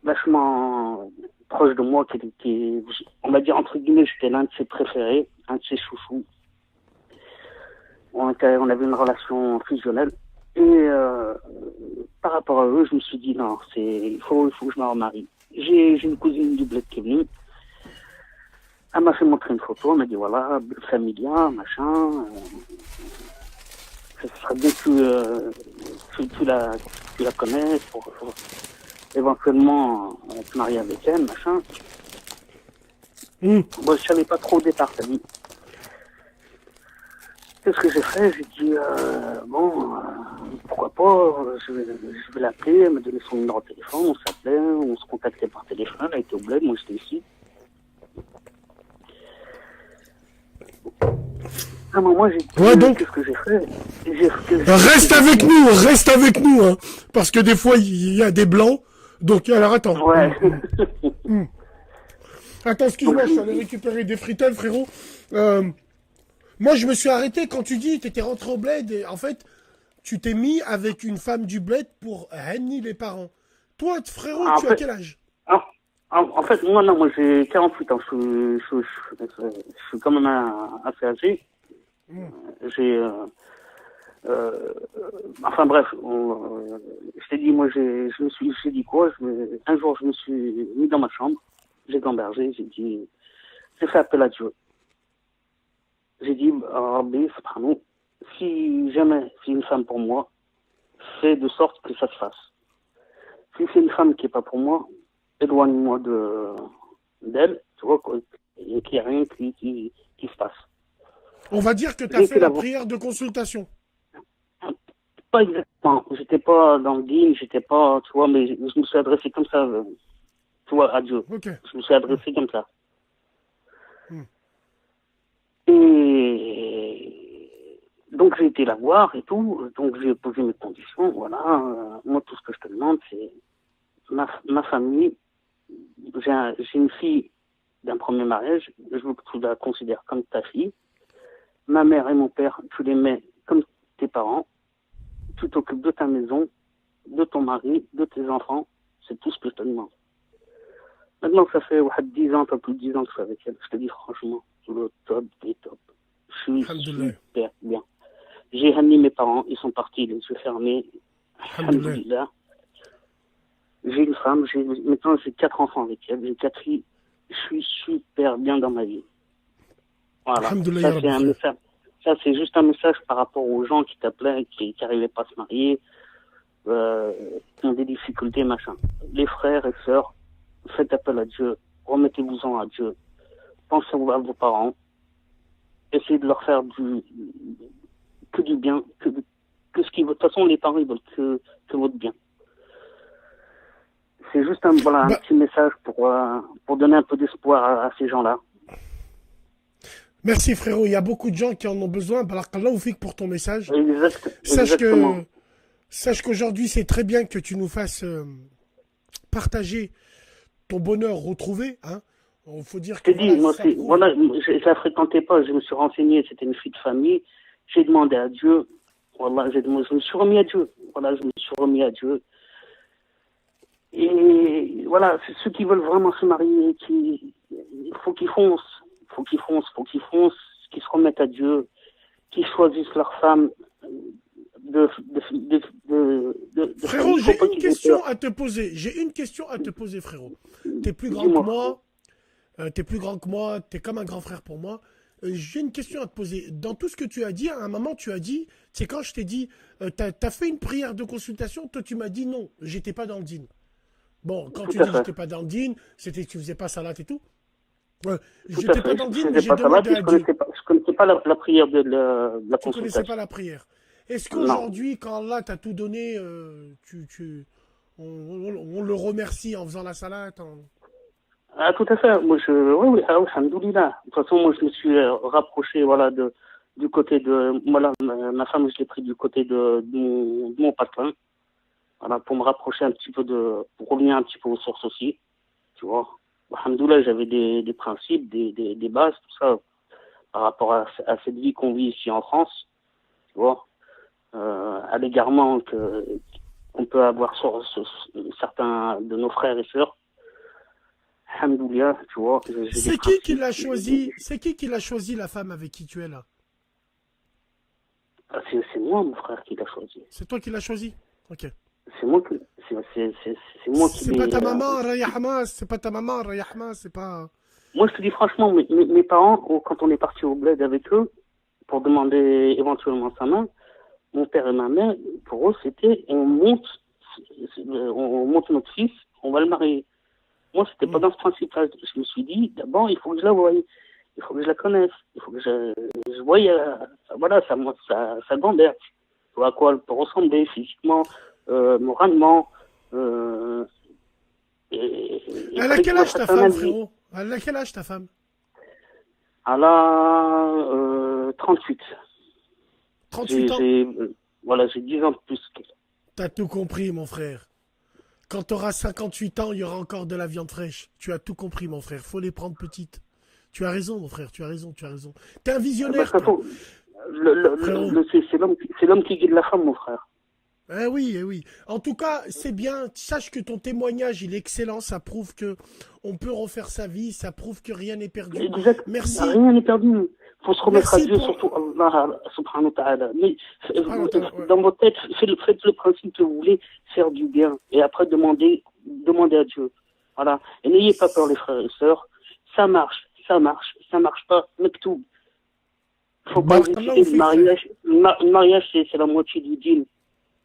vachement proche de moi, qui on va dire entre guillemets, j'étais l'un de ses préférés, un de ses chouchous. On avait une relation fusionnelle. Et par rapport à eux, je me suis dit non, il faut que je me remarie. J'ai une cousine du bled qui est venue. Elle m'a fait montrer une photo, elle m'a dit voilà, familia, machin. Ce serait bien que tu la connais pour éventuellement te marier avec elle, machin. Moi, je savais pas trop au départ, t'as dit. Qu'est-ce que j'ai fait? J'ai dit, pourquoi pas, je vais l'appeler, elle m'a donné son numéro de téléphone, on s'appelait, on se contactait par téléphone, elle était au bled, moi j'étais ici. À un moment, j'ai dit, qu'est-ce que j'ai fait? Reste avec nous, hein, parce que des fois, il y a des blancs, donc alors attends. Ouais. Attends, excuse-moi, je suis allé récupérer des fritelles, frérot. Moi, je me suis arrêté quand tu dis, t'étais rentré au bled et en fait, tu t'es mis avec une femme du bled pour henni les parents. Toi, frérot, tu as quel âge? En fait, moi j'ai 48 ans. Je suis quand même assez âgé. J'ai... enfin bref, je t'ai dit, moi j'ai dit quoi? Un jour, je me suis mis dans ma chambre, j'ai gambergé, j'ai fait appel à Dieu. J'ai dit, Rabbi, si jamais c'est une femme pour moi, fais de sorte que ça se fasse. Si c'est une femme qui n'est pas pour moi, éloigne-moi d'elle, tu vois, et qu'il n'y a rien qui se passe. On va dire que tu as fait la prière de consultation. Pas exactement. J'étais pas dans le deal, j'étais pas, tu vois, mais je me suis adressé comme ça toi, à Dieu. Ok. Je me suis adressé comme ça. Hmm. Et donc j'ai été la voir et tout. Donc j'ai posé mes conditions. Voilà. Moi, tout ce que je te demande, c'est ma famille. J'ai une fille d'un premier mariage. Je veux que tu la considères comme ta fille. Ma mère et mon père, tu les mets comme tes parents. Tu t'occupes de ta maison, de ton mari, de tes enfants. C'est tout ce que je te demande. Maintenant, ça fait 10 ans, un peu plus de 10 ans que je suis avec elle. Je te dis franchement, le top des tops. Je suis super bien. J'ai ramené mes parents, ils sont partis les yeux fermés. Alhamdoulilah. J'ai une femme, maintenant j'ai 4 enfants avec elle, j'ai 4 filles. Je suis super bien dans ma vie. Voilà. Ça, c'est un message. Ça, c'est juste un message par rapport aux gens qui t'appelaient, qui n'arrivaient pas à se marier, qui ont des difficultés, machin. Les frères et sœurs, faites appel à Dieu, remettez-vous-en à Dieu, pensez à vos parents, essayez de leur faire que du bien, que ce qui, de toute façon, les parents, ils veulent que votre bien. C'est juste un petit message pour donner un peu d'espoir à ces gens-là. Merci frérot, il y a beaucoup de gens qui en ont besoin. Barakallah oufik pour ton message. Exactement. Sache qu'aujourd'hui, c'est très bien que tu nous fasses partager ton bonheur retrouvé. Hein. Il faut dire que... Je t'ai dit, moi, je la fréquentais pas, je me suis renseigné, c'était une fille de famille. J'ai demandé à Dieu. Voilà, je me suis remis à Dieu. Voilà, je me suis remis à Dieu. Et voilà, ceux qui veulent vraiment se marier, il faut qu'ils foncent. Faut qu'ils foncent, qu'ils se remettent à Dieu, qu'ils choisissent leur femme Frérot, j'ai une question à te poser. Frérot. T'es plus grand que moi, t'es comme un grand frère pour moi. J'ai une question à te poser. Dans tout ce que tu as dit, à un moment, tu as dit, c'est quand je t'ai dit, t'as fait une prière de consultation, toi tu m'as dit non, j'étais pas dans le dîn. Bon, quand tu dis que j'étais pas dans le dîn, c'était que tu faisais pas salat et tout. J'étais pas dans le dîn, mais j'ai demandé à Dieu. Je connaissais pas la prière de la consultation. Tu connaissais pas la prière. Est-ce qu'aujourd'hui, quand Allah t'a tout donné, on le remercie en faisant la salat Ah, tout à fait. Moi, oui, alhamdoulilah. De toute façon, moi, je me suis rapproché, voilà, du côté de, voilà, ma femme, je l'ai pris du côté de mon patron. Voilà, pour me rapprocher un petit peu pour revenir un petit peu aux sources aussi. Tu vois. Alhamdoulilah, j'avais des principes, des bases, tout ça, par rapport à cette vie qu'on vit ici en France. Tu vois. À l'égarement qu'on peut avoir sur certains de nos frères et sœurs. Alhamdoulilah, tu vois. C'est qui l'a choisi? C'est qui l'a choisi, la femme avec qui tu es là? C'est moi, mon frère, qui l'a choisi. C'est toi qui l'as choisi? Ok. C'est moi qui. C'est pas ta maman, Raya Hamas, c'est pas ta maman, Raya Hamas, c'est pas. Moi, je te dis franchement, mes parents, quand on est parti au bled avec eux, pour demander éventuellement sa main, mon père et ma mère, pour eux, c'était on monte notre fils, on va le marier. Moi, c'était pas dans ce principe-là. Je me suis dit, d'abord, il faut que je la voie, il faut que je la connaisse, il faut que je voie, voilà, sa grandeur. Tu vois à quoi elle peut ressembler physiquement, moralement. Elle a quel âge ta femme, frérot? Elle a quel âge ta femme? Elle a 38. 38 ans? Voilà, j'ai 10 ans de plus qu'elle. T'as tout compris, mon frère. Quand tu auras 58 ans, il y aura encore de la viande fraîche. Tu as tout compris, mon frère. Faut les prendre petites. Tu as raison, mon frère. Tu as raison. T'es un visionnaire. C'est l'homme qui guide la femme, mon frère. Eh oui. En tout cas, c'est bien. Sache que ton témoignage, il est excellent. Ça prouve que on peut refaire sa vie. Ça prouve que rien n'est perdu. Exact. Merci. Rien n'est perdu. Il faut se remettre à Dieu, surtout Allah subhanahu wa ta'ala. Mais dans votre tête, faites le principe que vous voulez faire du bien. Et après, demandez à Dieu. Voilà. Et n'ayez pas peur, les frères et sœurs. Ça marche pas. Mektoub. Il faut pas hésiter. Le mariage, c'est la moitié du dîn.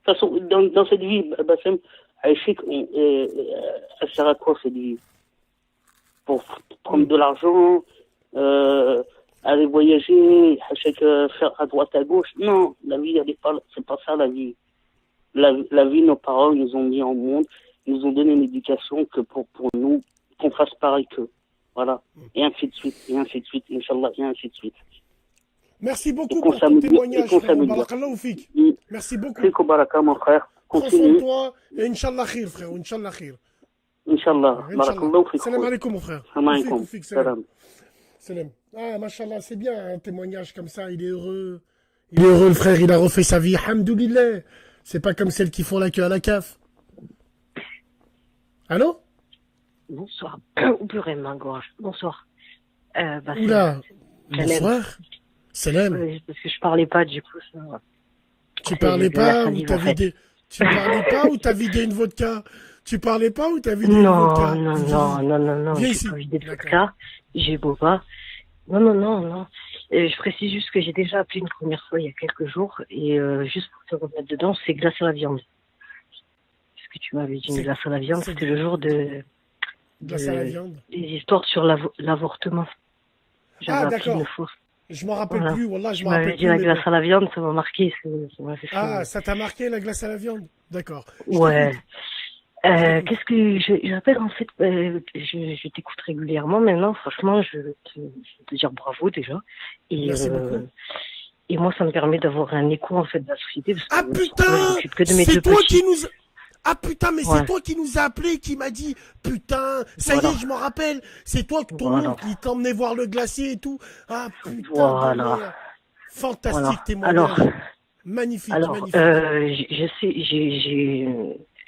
De toute façon, dans cette vie, Bassem, Aïchik, elle sert à quoi cette vie? Pour prendre de l'argent, aller voyager, faire à droite à gauche. Non, la vie, c'est pas ça la vie. La vie, nos parents nous ont mis en monde, ils nous ont donné une éducation que pour nous, qu'on fasse pareil qu'eux. Voilà. Et ainsi de suite, Inch'Allah, et ainsi de suite. Merci beaucoup pour ton témoignage, frérot. Barakallahu fik. Merci beaucoup. Fikou baraka, mon frère. Prends soin de Continue. toi et Inch'Allah khir, frérot. Inch'Allah khir. Inch'Allah. Barakallahu fikou. Salam alaikum, mon frère. Salam alaikum. Fik, Salam. Salam. Ah, machallah, c'est bien un témoignage comme ça. Il est heureux. Il est heureux, le frère. Il a refait sa vie. Hamdoulillah. C'est pas comme celles qui font la queue à la CAF. Allô? Bonsoir. Purée, ma gorge. Bonsoir. Oula. Bonsoir. Salam. Parce que je parlais pas, du coup, ça. Tu parlais pas ou t'as vidé... Tu parlais pas ou t'as vidé une vodka? Tu parlais pas ou t'as vidé une vodka? Non. Viens J'ai ici. pas vidé de vodka. J'ai beau pas. Non. Je précise juste que j'ai déjà appelé une première fois il y a quelques jours et juste pour te remettre dedans, c'est glace à la viande. Ce que tu m'avais dit, une glace à la viande, c'était le jour de Glace à la viande. des histoires sur l'avortement. J'avais appelé d'accord. une fois. Je m'en rappelle Voilà. plus, wallah, je Tu m'en rappelle m'avais dit plus. la mais glace bon. à la viande, ça m'a marqué. Ça m'a fait Ah, chaud. ça t'a marqué la glace à la viande? D'accord. Je Ouais. t'écoute. Qu'est-ce que j'appelle en fait, je t'écoute régulièrement maintenant, franchement, je veux te dire bravo déjà. Merci beaucoup. Et moi, ça me permet d'avoir un écho en fait de la société. Parce que Ah je putain, m'occupe que de mes c'est deux toi petits. qui nous... Ah putain, mais Ouais. c'est toi qui nous a appelé et qui m'a dit, putain, ça y Voilà. est, je m'en rappelle. C'est toi que ton Voilà. oncle, il t'emmenait voir le glacier et tout. Ah putain, Voilà. de merde. Fantastique Voilà. témoignage. Alors, Magnifique, Alors, magnifique.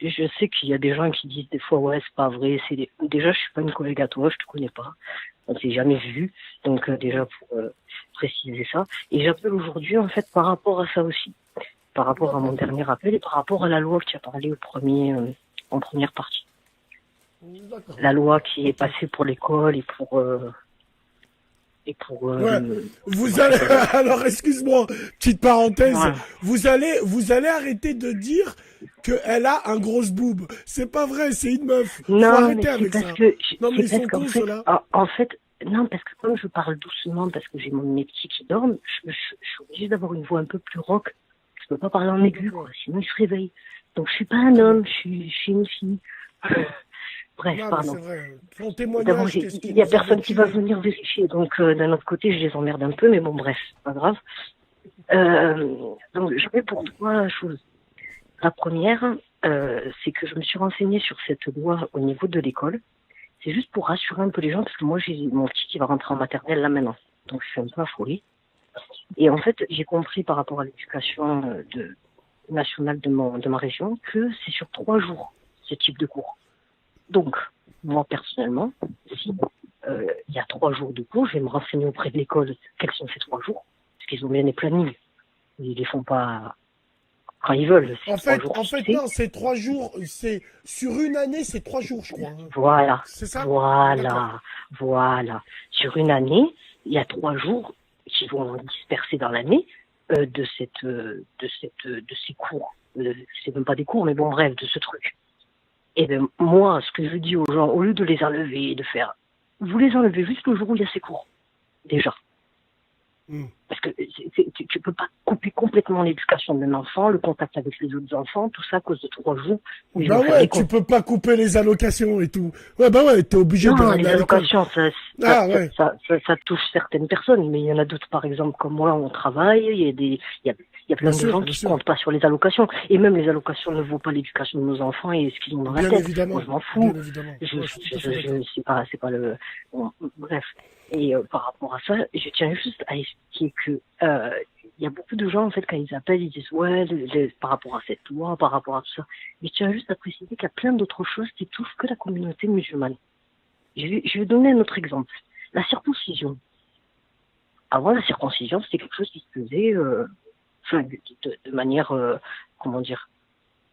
je sais qu'il y a des gens qui disent des fois, ouais, c'est pas vrai. Déjà, je suis pas une collègue à toi, je te connais pas. On s'est jamais vu. Donc, déjà, pour préciser ça. Et j'appelle aujourd'hui, en fait, par rapport à ça aussi. Par rapport à mon dernier appel et par rapport à la loi que tu as parlé en première partie. D'accord. La loi qui est passée pour l'école et pour Ouais. Vous allez, alors excuse-moi, petite parenthèse, Ouais. vous allez arrêter de dire qu'elle a un gros boob. C'est pas vrai, c'est une meuf. Faut Non, mais arrêter c'est avec parce ça. que Non, mais ils c'est sont parce qu'en cons, fait, ceux-là. en fait, non, parce que comme je parle doucement, parce que j'ai mes petits qui dorment, je suis obligée d'avoir une voix un peu plus rauque. Je peux pas parler en aigu, quoi, sinon ils se réveillent. Donc je suis pas un homme, je suis une fille. Bref, Non, mais pardon. c'est vrai. Ton D'abord, témoignage, qu'est-ce il qu'il y a nous a personne qui va motivé? venir vérifier, donc d'un autre côté, je les emmerde un peu, mais bon, bref, c'est pas grave. Donc j'avais pour trois choses. La première, c'est que je me suis renseignée sur cette loi au niveau de l'école. C'est juste pour rassurer un peu les gens, parce que moi, j'ai mon petit qui va rentrer en maternelle là maintenant. Donc, je suis un peu affolée. Et en fait, j'ai compris par rapport à l'éducation nationale de ma région que c'est sur 3 jours, ce type de cours. Donc, moi, personnellement, si il y a 3 jours de cours, je vais me renseigner auprès de l'école quels sont ces 3 jours, parce qu'ils ont bien des plannings. Ils les font pas quand ils veulent. C'est En 3 fait, jours en fait, fixés. non, c'est 3 jours, c'est, sur une année, c'est 3 jours, je crois. hein. Voilà. C'est ça? Voilà. Voilà. Sur une année, il y a 3 jours qui vont disperser dans l'année de ces cours. C'est même pas des cours, mais bon, bref, de ce truc. Et ben moi, ce que je dis aux gens, au lieu de les enlever et de faire, vous les enlevez juste le jour où il y a ces cours. Déjà. Parce que tu peux pas couper complètement l'éducation d'un enfant, le contact avec les autres enfants, tout ça à cause de 3 jours où ils Bah vont faire ouais, des tu cours. peux pas couper les allocations et tout. Ouais, bah ouais, t'es obligé de Non, ramener les à l'école. allocations, ouais. ça touche certaines personnes, mais il y en a d'autres, par exemple, comme moi, on travaille, il y a plein Bien de sûr, gens bien qui sûr. comptent pas sur les allocations. Et même les allocations ne vaut pas l'éducation de nos enfants et ce qu'ils ont dans la Bien tête. évidemment. Moi, je m'en fous. Bien évidemment. Ouais, je suis tout à fait C'est pas le, bon, bref. Et par rapport à ça, je tiens juste à expliquer que, il y a beaucoup de gens, en fait, quand ils appellent, ils disent, ouais, par rapport à cette loi, par rapport à tout ça. Mais je tiens juste à préciser qu'il y a plein d'autres choses qui touchent que la communauté musulmane. Je vais donner un autre exemple. La circoncision. Avant, la circoncision, c'était quelque chose qui se faisait, de manière, comment dire,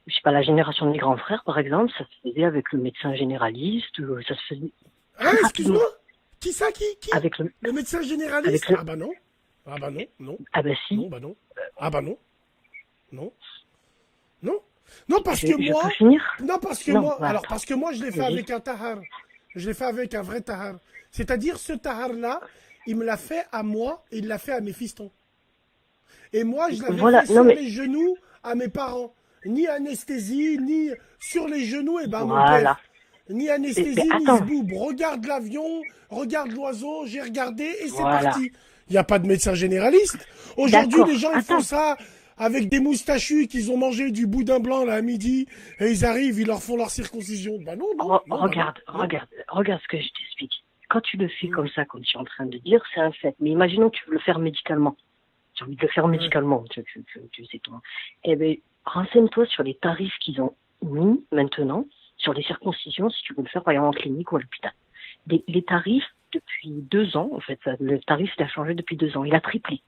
je sais pas, la génération des grands frères, par exemple, ça se faisait avec le médecin généraliste, ça se faisait. Ah, excuse-moi? Qui ça, qui? Avec le médecin généraliste? avec le- Ah bah non. Ah bah non, non. Ah bah si. Non, bah non. Ah bah non. Non. Non. Non, parce Je que moi. peux finir? Non, parce que Non, moi. voilà. Alors, parce que moi, je l'ai fait Vas-y. avec un tahar. Je l'ai fait avec un vrai tahar. C'est-à-dire, ce tahar-là, il me l'a fait à moi et il l'a fait à mes fistons. Et moi, je l'avais Voilà, fait non, sur mais- les genoux à mes parents. Ni anesthésie, ni sur les genoux, et ben mon Voilà. père. Ni anesthésie, ni zboob. Regarde l'avion, regarde l'oiseau, j'ai regardé et c'est parti. Il n'y a pas de médecin généraliste. Aujourd'hui, les gens, ils font ça avec des moustachus qu'ils ont mangé du boudin blanc là à midi et ils arrivent, ils leur font leur circoncision. Bah non, regarde ce que je t'explique. Quand tu le fais comme ça, comme tu es en train de dire, c'est un fait. Mais imaginons que tu veux le faire médicalement. Tu as envie de le faire médicalement, tu sais toi. Eh ben, renseigne-toi sur les tarifs qu'ils ont mis maintenant sur les circoncisions si tu veux le faire par exemple en clinique ou à l'hôpital. Les tarifs depuis 2 ans, en fait, le tarif il a changé depuis 2 ans, il a triplé.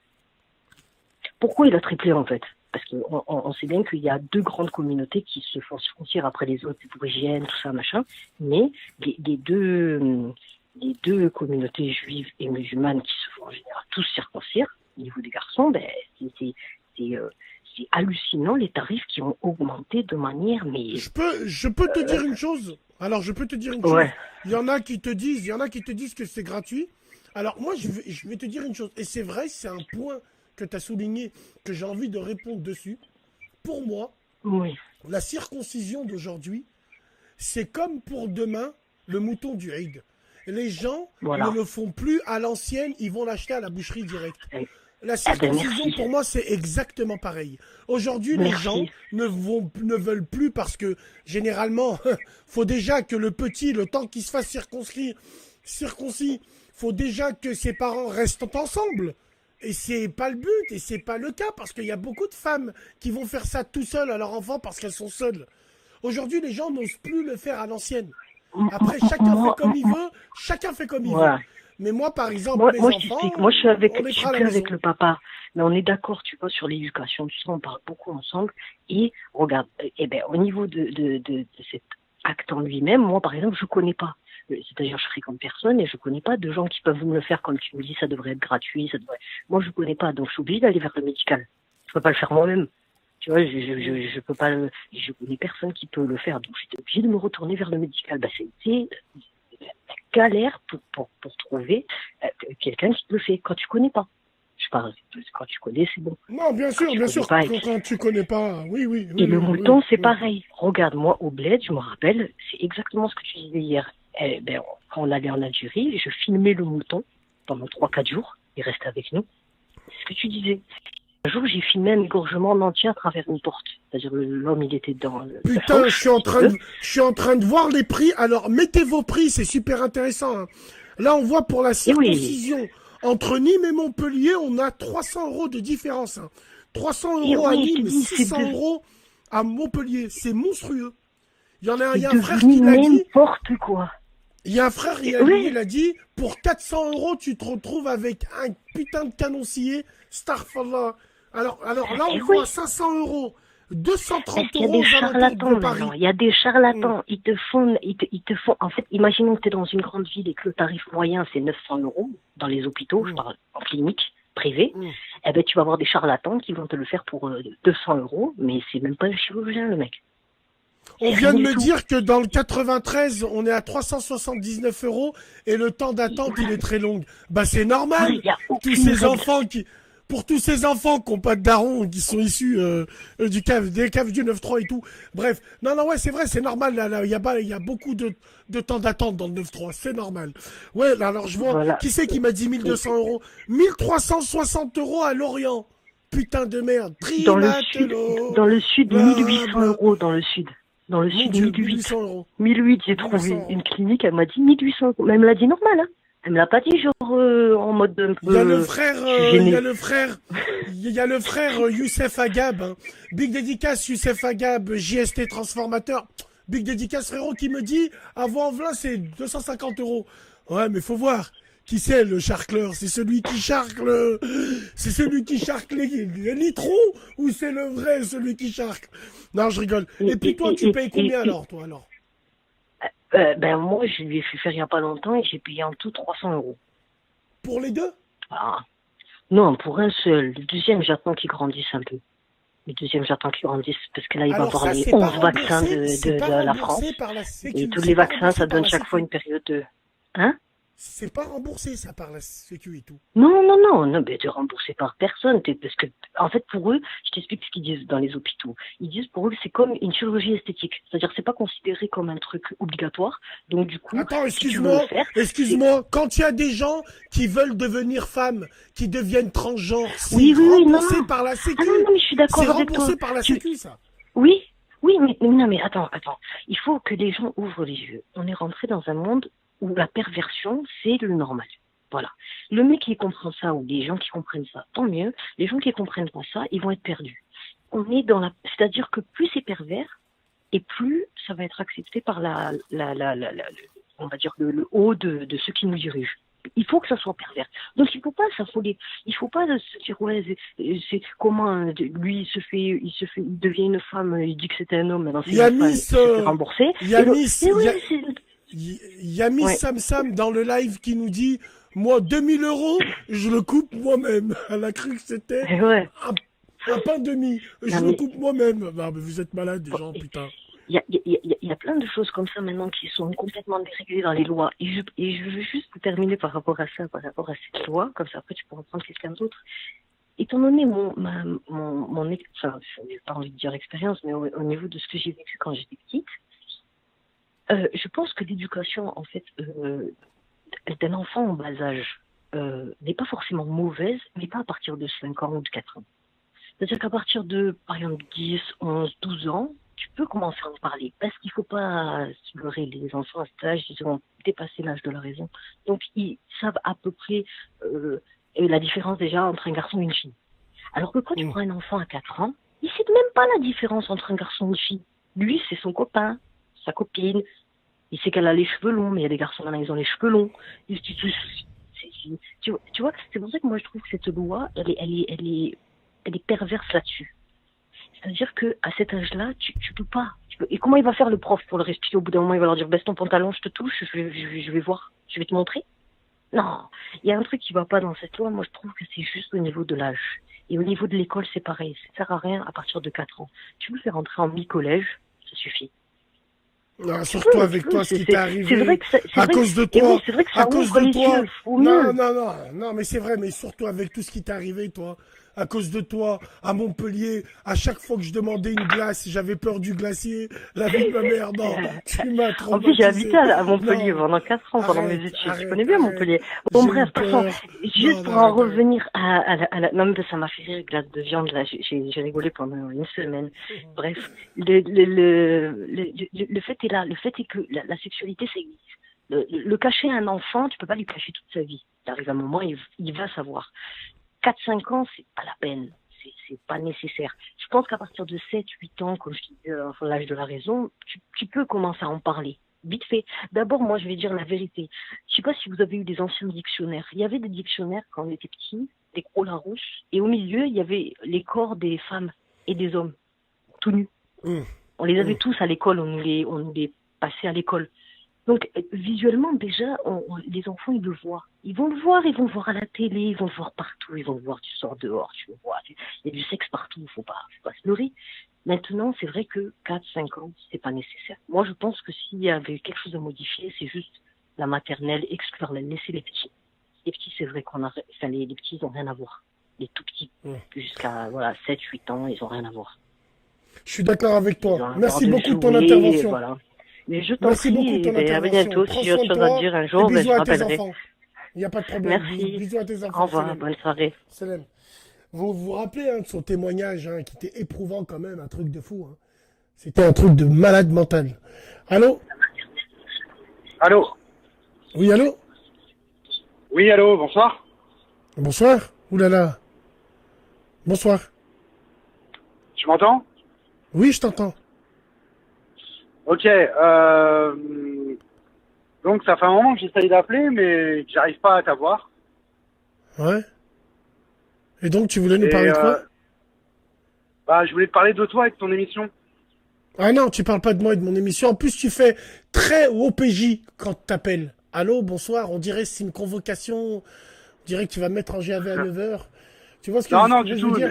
Pourquoi il a triplé en fait? Parce qu'on sait bien qu'il y a 2 grandes communautés qui se font circoncire après les autres, pour hygiène, tout ça, machin, mais les deux communautés juives et musulmanes qui se font en général tous circoncire, au niveau des garçons, ben, c'est hallucinant les tarifs qui ont augmenté de manière, mais... Je peux te dire une chose. Alors, je peux te dire une chose. Il y en a qui te disent que c'est gratuit. Alors, moi, je vais te dire une chose. Et c'est vrai, c'est un point que tu as souligné, que j'ai envie de répondre dessus. Pour moi, la circoncision d'aujourd'hui, c'est comme pour demain, le mouton du Eid. Les gens ne le font plus à l'ancienne, ils vont l'acheter à la boucherie directe. La circoncision, pour moi, c'est exactement pareil. Aujourd'hui, les gens ne veulent plus parce que, généralement, faut déjà que le petit, le temps qu'il se fasse circoncis, faut déjà que ses parents restent ensemble. Et c'est pas le but, et c'est pas le cas, parce qu'il y a beaucoup de femmes qui vont faire ça tout seules à leur enfant parce qu'elles sont seules. Aujourd'hui, les gens n'osent plus le faire à l'ancienne. Après, chacun fait comme il veut, Mais moi, par exemple, les enfants... Moi, je suis avec le papa. Mais on est d'accord, tu vois, sur l'éducation, tout ça, on parle beaucoup ensemble. Et regarde, au niveau de cet acte en lui-même, moi, par exemple, je connais pas. C'est-à-dire, je fréquente personne et je connais pas de gens qui peuvent me le faire comme tu me dis, ça devrait être gratuit, Moi, je connais pas, donc je suis obligée d'aller vers le médical. Je peux pas le faire moi-même. Tu vois, je peux pas je connais personne qui peut le faire, donc j'étais obligée de me retourner vers le médical. Bah, c'était galère pour trouver quelqu'un qui le fait quand tu connais pas. Je parle, quand tu connais, c'est bon. Non, bien sûr, quand tu connais pas, oui. Et le mouton, c'est pareil. Regarde, moi, au bled, je me rappelle, c'est exactement ce que tu disais hier. Quand on allait en Algérie, je filmais le mouton pendant 3-4 jours, il restait avec nous. C'est ce que tu disais. Un jour, j'ai filmé un égorgement en entier à travers une porte. C'est-à-dire, l'homme, il était dans... Putain, je suis en train de voir les prix. Alors, mettez vos prix, c'est super intéressant. Hein. Là, on voit pour la circoncision. Entre Nîmes et Montpellier, on a 300 € de différence. Hein. 300 € à Nîmes, 600 € à Montpellier. C'est monstrueux. Il y en a un frère qui l'a dit. N'importe quoi. Il y a un frère, il a dit, pour 400 € tu te retrouves avec un putain de canon scié. Starfallah. Alors là, on voit 500 €, 230 € Il y a des charlatans maintenant. Il y a des charlatans. Ils te font. En fait, imaginons que tu es dans une grande ville et que le tarif moyen c'est 900 € dans les hôpitaux, je parle en clinique privée. Eh ben, tu vas avoir des charlatans qui vont te le faire pour 200 €, mais c'est même pas un chirurgien, le mec. On vient de me dire que dans le 93, on est à 379 € et le temps d'attente, il est très long. Bah, c'est normal. Pour tous ces enfants qui n'ont pas de daron, qui sont issus des caves du 9-3 et tout. Bref. Non, c'est vrai, c'est normal. Là, il y a beaucoup de temps d'attente dans le 9-3. C'est normal. Ouais, là, alors je vois. Qui c'est qui m'a dit 1200 €? 1360 € à Lorient. Putain de merde. Dans le sud, 1800 € dans le sud. Dans le sud, 1800 €. 1800, j'ai trouvé une clinique, elle m'a dit 1800 €. Mais elle me l'a dit normal, hein. Elle me l'a pas dit genre en mode un peu... Il y a le frère Youssef Agab, hein. Big dédicace Youssef Agab, JST transformateur. Big dédicace frérot qui me dit avant Velin c'est 250 €. Ouais, mais faut voir. Qui c'est le charcleur? C'est celui qui charcle les litrons ou c'est le vrai celui qui charcle? Non, je rigole. Et puis toi, tu payes combien alors? Moi, je lui ai fait faire il y a pas longtemps et j'ai payé en tout 300 €. Pour les deux? Non, pour un seul. Le deuxième, j'attends qu'il grandisse un peu. Parce que là, il va avoir les 11 vaccins de la France. Et tous les vaccins, ça donne chaque fois une période de... Hein? C'est pas remboursé, ça, par la Sécu et tout. Non, mais t'es remboursé par personne. Parce que, en fait, pour eux, je t'explique ce qu'ils disent dans les hôpitaux. Ils disent pour eux, c'est comme une chirurgie esthétique. C'est-à-dire, c'est pas considéré comme un truc obligatoire. Donc, du coup, Attends, si tu veux le faire, excuse-moi. Quand il y a des gens qui veulent devenir femmes, qui deviennent transgenres, c'est oui, remboursé non. par la Sécu. Ah non, mais je suis d'accord C'est avec toi. remboursé par la Sécu, ça. Oui, mais non, mais attends. Il faut que les gens ouvrent les yeux. On est rentré dans un monde où la perversion, c'est le normal. Voilà. Le mec qui comprend ça, ou les gens qui comprennent ça, tant mieux. Les gens qui comprennent pas ça, ils vont être perdus. On est dans la, c'est-à-dire que plus c'est pervers, et plus ça va être accepté par on va dire le haut de ceux qui nous dirigent. Il faut que ça soit pervers. Donc il faut pas s'affoler. Il faut pas se dire ouais c'est comment lui il devient une femme, il dit que c'était un homme, maintenant c'est une femme, c'est remboursé. Il y a Miss Sam dans le live qui nous dit moi 2000 €, je le coupe moi-même. Elle a cru que c'était un pain demi. Je le coupe moi-même. Non, mais vous êtes malades, des gens, putain. Il y a plein de choses comme ça maintenant qui sont complètement déréglées dans les lois. Et je veux juste terminer par rapport à ça, par rapport à cette loi, comme ça après tu pourras prendre quelqu'un d'autre. Étant donné enfin, j'ai pas envie de dire expérience, mais au niveau de ce que j'ai vécu quand j'étais petite, je pense que l'éducation, en fait, d'un enfant en bas âge n'est pas forcément mauvaise, mais pas à partir de 5 ans ou de 4 ans. C'est-à-dire qu'à partir de, par exemple, 10, 11, 12 ans, tu peux commencer à en parler. Parce qu'il ne faut pas se leurrer. Les enfants à cet âge, ils ont dépassé l'âge de la raison. Donc, ils savent à peu près la différence déjà entre un garçon et une fille. Alors que quand tu prends un enfant à 4 ans, il ne sait même pas la différence entre un garçon et une fille. Lui, c'est son copain, sa copine. Il sait qu'elle a les cheveux longs, mais il y a des garçons maintenant, ils ont les cheveux longs. Tu vois, c'est pour ça que moi je trouve que cette loi, elle est perverse là-dessus. C'est-à-dire que à cet âge-là, tu peux pas. Et comment il va faire le prof pour le respirer au bout d'un moment? Il va leur dire baisse ton pantalon, je te touche, je vais voir, je vais te montrer. Non, il y a un truc qui va pas dans cette loi. Moi je trouve que c'est juste au niveau de l'âge. Et au niveau de l'école, c'est pareil. Ça sert à rien à partir de 4 ans. Tu veux faire entrer en mi-collège, ça suffit. Non, surtout avec toi, ce qui t'est arrivé, à cause de toi, oui, c'est vrai que ça ouvre les yeux, non, mais c'est vrai, mais surtout avec tout ce qui t'est arrivé, toi, à cause de toi, à Montpellier, à chaque fois que je demandais une glace, j'avais peur du glacier, la vie de ma mère, non, tu m'as traumatisé. En plus, j'ai habité à Montpellier pendant 4 ans, pendant mes études, je connais bien Montpellier. Bon, bref, juste pour en revenir à la, non, mais ça m'a fait rire, glace de viande, là, j'ai rigolé pendant une semaine. Bref, le fait est là, le fait est que la sexualité, ça existe. Le cacher à un enfant, tu peux pas lui cacher toute sa vie. Il arrive un moment, il va savoir. 4-5 ans, c'est pas la peine. C'est pas nécessaire. Je pense qu'à partir de 7-8 ans, comme je disais, l'âge de la raison, tu peux commencer à en parler. Vite fait. D'abord, moi, je vais dire la vérité. Je sais pas si vous avez eu des anciens dictionnaires. Il y avait des dictionnaires quand on était petits, des gros Larousse, et au milieu, il y avait les corps des femmes et des hommes, tout nus. On les avait tous à l'école, on nous les passait à l'école. Donc, visuellement, déjà, les enfants, ils le voient. Ils vont le voir à la télé, ils vont le voir partout, ils vont le voir, tu sors dehors, tu le vois. Il y a du sexe partout, faut pas se leurrer. Maintenant, c'est vrai que 4-5 ans, c'est pas nécessaire. Moi, je pense que s'il y avait quelque chose à modifier, c'est juste la maternelle, exclure, laisser les petits. Les petits, c'est vrai les petits, ils ont rien à voir. Les tout petits, jusqu'à, 7-8 ans, ils ont rien à voir. Je suis d'accord avec toi. Merci beaucoup de ton intervention. Voilà. Mais je t'en prie, à bientôt. Si j'ai autre chose à dire un jour, je rappellerai. Il n'y a pas de problème. Merci. Bisous à tes enfants. Au revoir, bonne soirée. Salam. Vous vous rappelez de son témoignage qui était éprouvant quand même, un truc de fou. C'était un truc de malade mental. Allô? Allô? Oui, allô? Oui, allô, bonsoir. Bonsoir. Oulala. Bonsoir. Tu m'entends? Oui, je t'entends. Ok, donc ça fait un moment que j'essaye d'appeler, mais que j'arrive pas à t'avoir. Ouais. Et donc, tu voulais nous parler de quoi? Je voulais te parler de toi et de ton émission. Ah non, tu parles pas de moi et de mon émission. En plus, tu fais très OPJ quand tu t'appelles. Allô, bonsoir, on dirait que c'est une convocation. On dirait que tu vas me mettre en GAV à 9h. Tu vois ce que je veux dire? Non, du tout, mais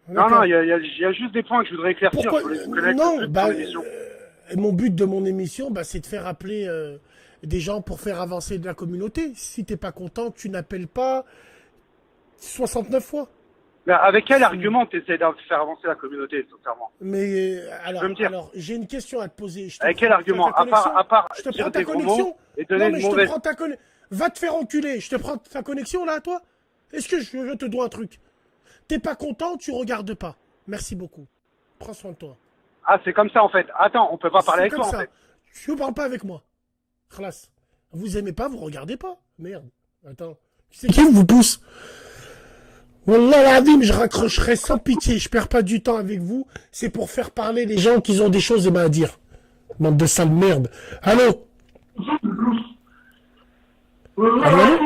non, il y a juste des points que je voudrais éclaircir. Pourquoi? Je voulais connaître Non, ton émission. mon but de mon émission, c'est de faire appeler des gens pour faire avancer de la communauté. Si t'es pas content, tu n'appelles pas 69 fois. Mais avec quel argument tu essaies de faire avancer la communauté, sincèrement? Mais alors j'ai une question à te poser. Avec quel argument? À part je te dire prends ta des gros connexion. mots et donner une mauvaise... Va te faire enculer. Je te prends ta connexion là, toi. Est-ce que je te dois un truc? T'es pas content, tu regardes pas. Merci beaucoup. Prends soin de toi. Ah, c'est comme ça en fait. Attends, on peut pas parler avec toi en fait. Tu ne parles pas avec moi. Khlas. Vous aimez pas, vous regardez pas. Merde. Attends. Tu sais qui vous pousse? Wallah l'azim, je raccrocherai sans pitié. Je perds pas du temps avec vous. C'est pour faire parler les gens qui ont des choses à dire. Bande de sale merde. Allô? Allô?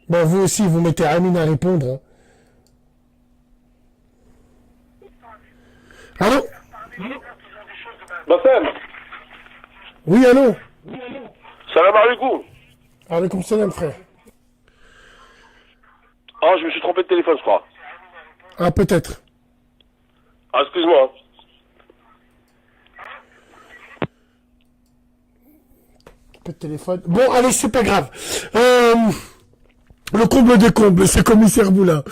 Bon, vous aussi, vous mettez Amine à répondre. Hein. Allô? Bassem. Oui, allô? Salam alaikum. Alaikum salam, frère. Ah, je me suis trompé de téléphone, je crois. Ah, peut-être. Ah, excuse-moi. Peu de téléphone. Bon, allez, c'est pas grave. Le comble des combles, c'est commissaire Boulin.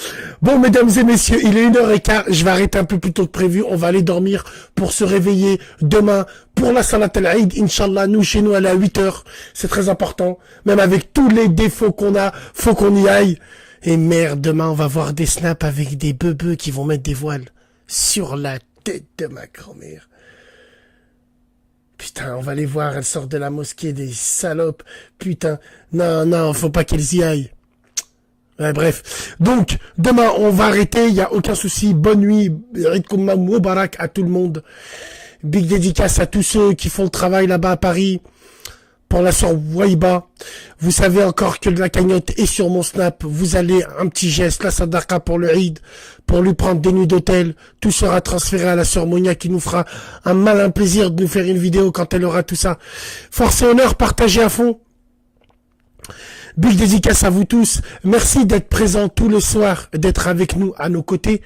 Bon, mesdames et messieurs, il est 1h15. Je vais arrêter un peu plus tôt que prévu. On va aller dormir pour se réveiller demain pour la Salat al-Eid. Inch'Allah, nous, chez nous, elle est à 8h. C'est très important. Même avec tous les défauts qu'on a, faut qu'on y aille. Et merde, demain, on va voir des snaps avec des bebeux qui vont mettre des voiles sur la tête de ma grand-mère. Putain, on va les voir, elles sortent de la mosquée, des salopes. Putain, non, faut pas qu'elles y aillent. Ouais, bref. Donc, demain, on va arrêter, il n'y a aucun souci. Bonne nuit, Eid Koumma Moubarak à tout le monde. Big dédicace à tous ceux qui font le travail là-bas à Paris. Pour la sœur Waiba, vous savez encore que la cagnotte est sur mon snap. Vous allez un petit geste, la sadaqa pour le Eid, pour lui prendre des nuits d'hôtel. Tout sera transféré à la sœur Monia qui nous fera un malin plaisir de nous faire une vidéo quand elle aura tout ça. Force et honneur, partagez à fond. Big dédicace à vous tous. Merci d'être présents tous les soirs, d'être avec nous à nos côtés.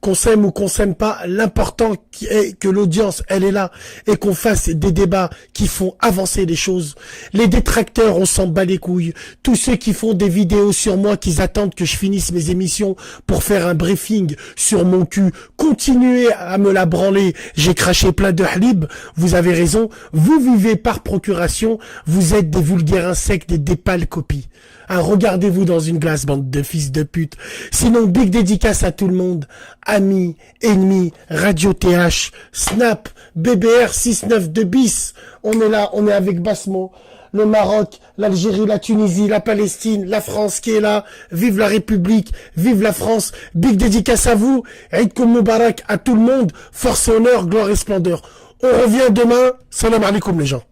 Qu'on s'aime ou qu'on s'aime pas, l'important est que l'audience, elle est là et qu'on fasse des débats qui font avancer les choses. Les détracteurs, on s'en bat les couilles. Tous ceux qui font des vidéos sur moi, qui attendent que je finisse mes émissions pour faire un briefing sur mon cul, continuez à me la branler. J'ai craché plein de halib. Vous avez raison. Vous vivez par procuration. Vous êtes des vulgaires insectes et des pâles copies. Regardez-vous dans une glace, bande de fils de pute. Sinon, big dédicace à tout le monde. Amis, ennemis, Radio TH, Snap, BBR 692 bis. On est là, on est avec Basmo. Le Maroc, l'Algérie, la Tunisie, la Palestine, la France qui est là. Vive la République, vive la France. Big dédicace à vous. Eid Koum Moubarak à tout le monde. Force et honneur, gloire et splendeur. On revient demain. Salam alaikum les gens.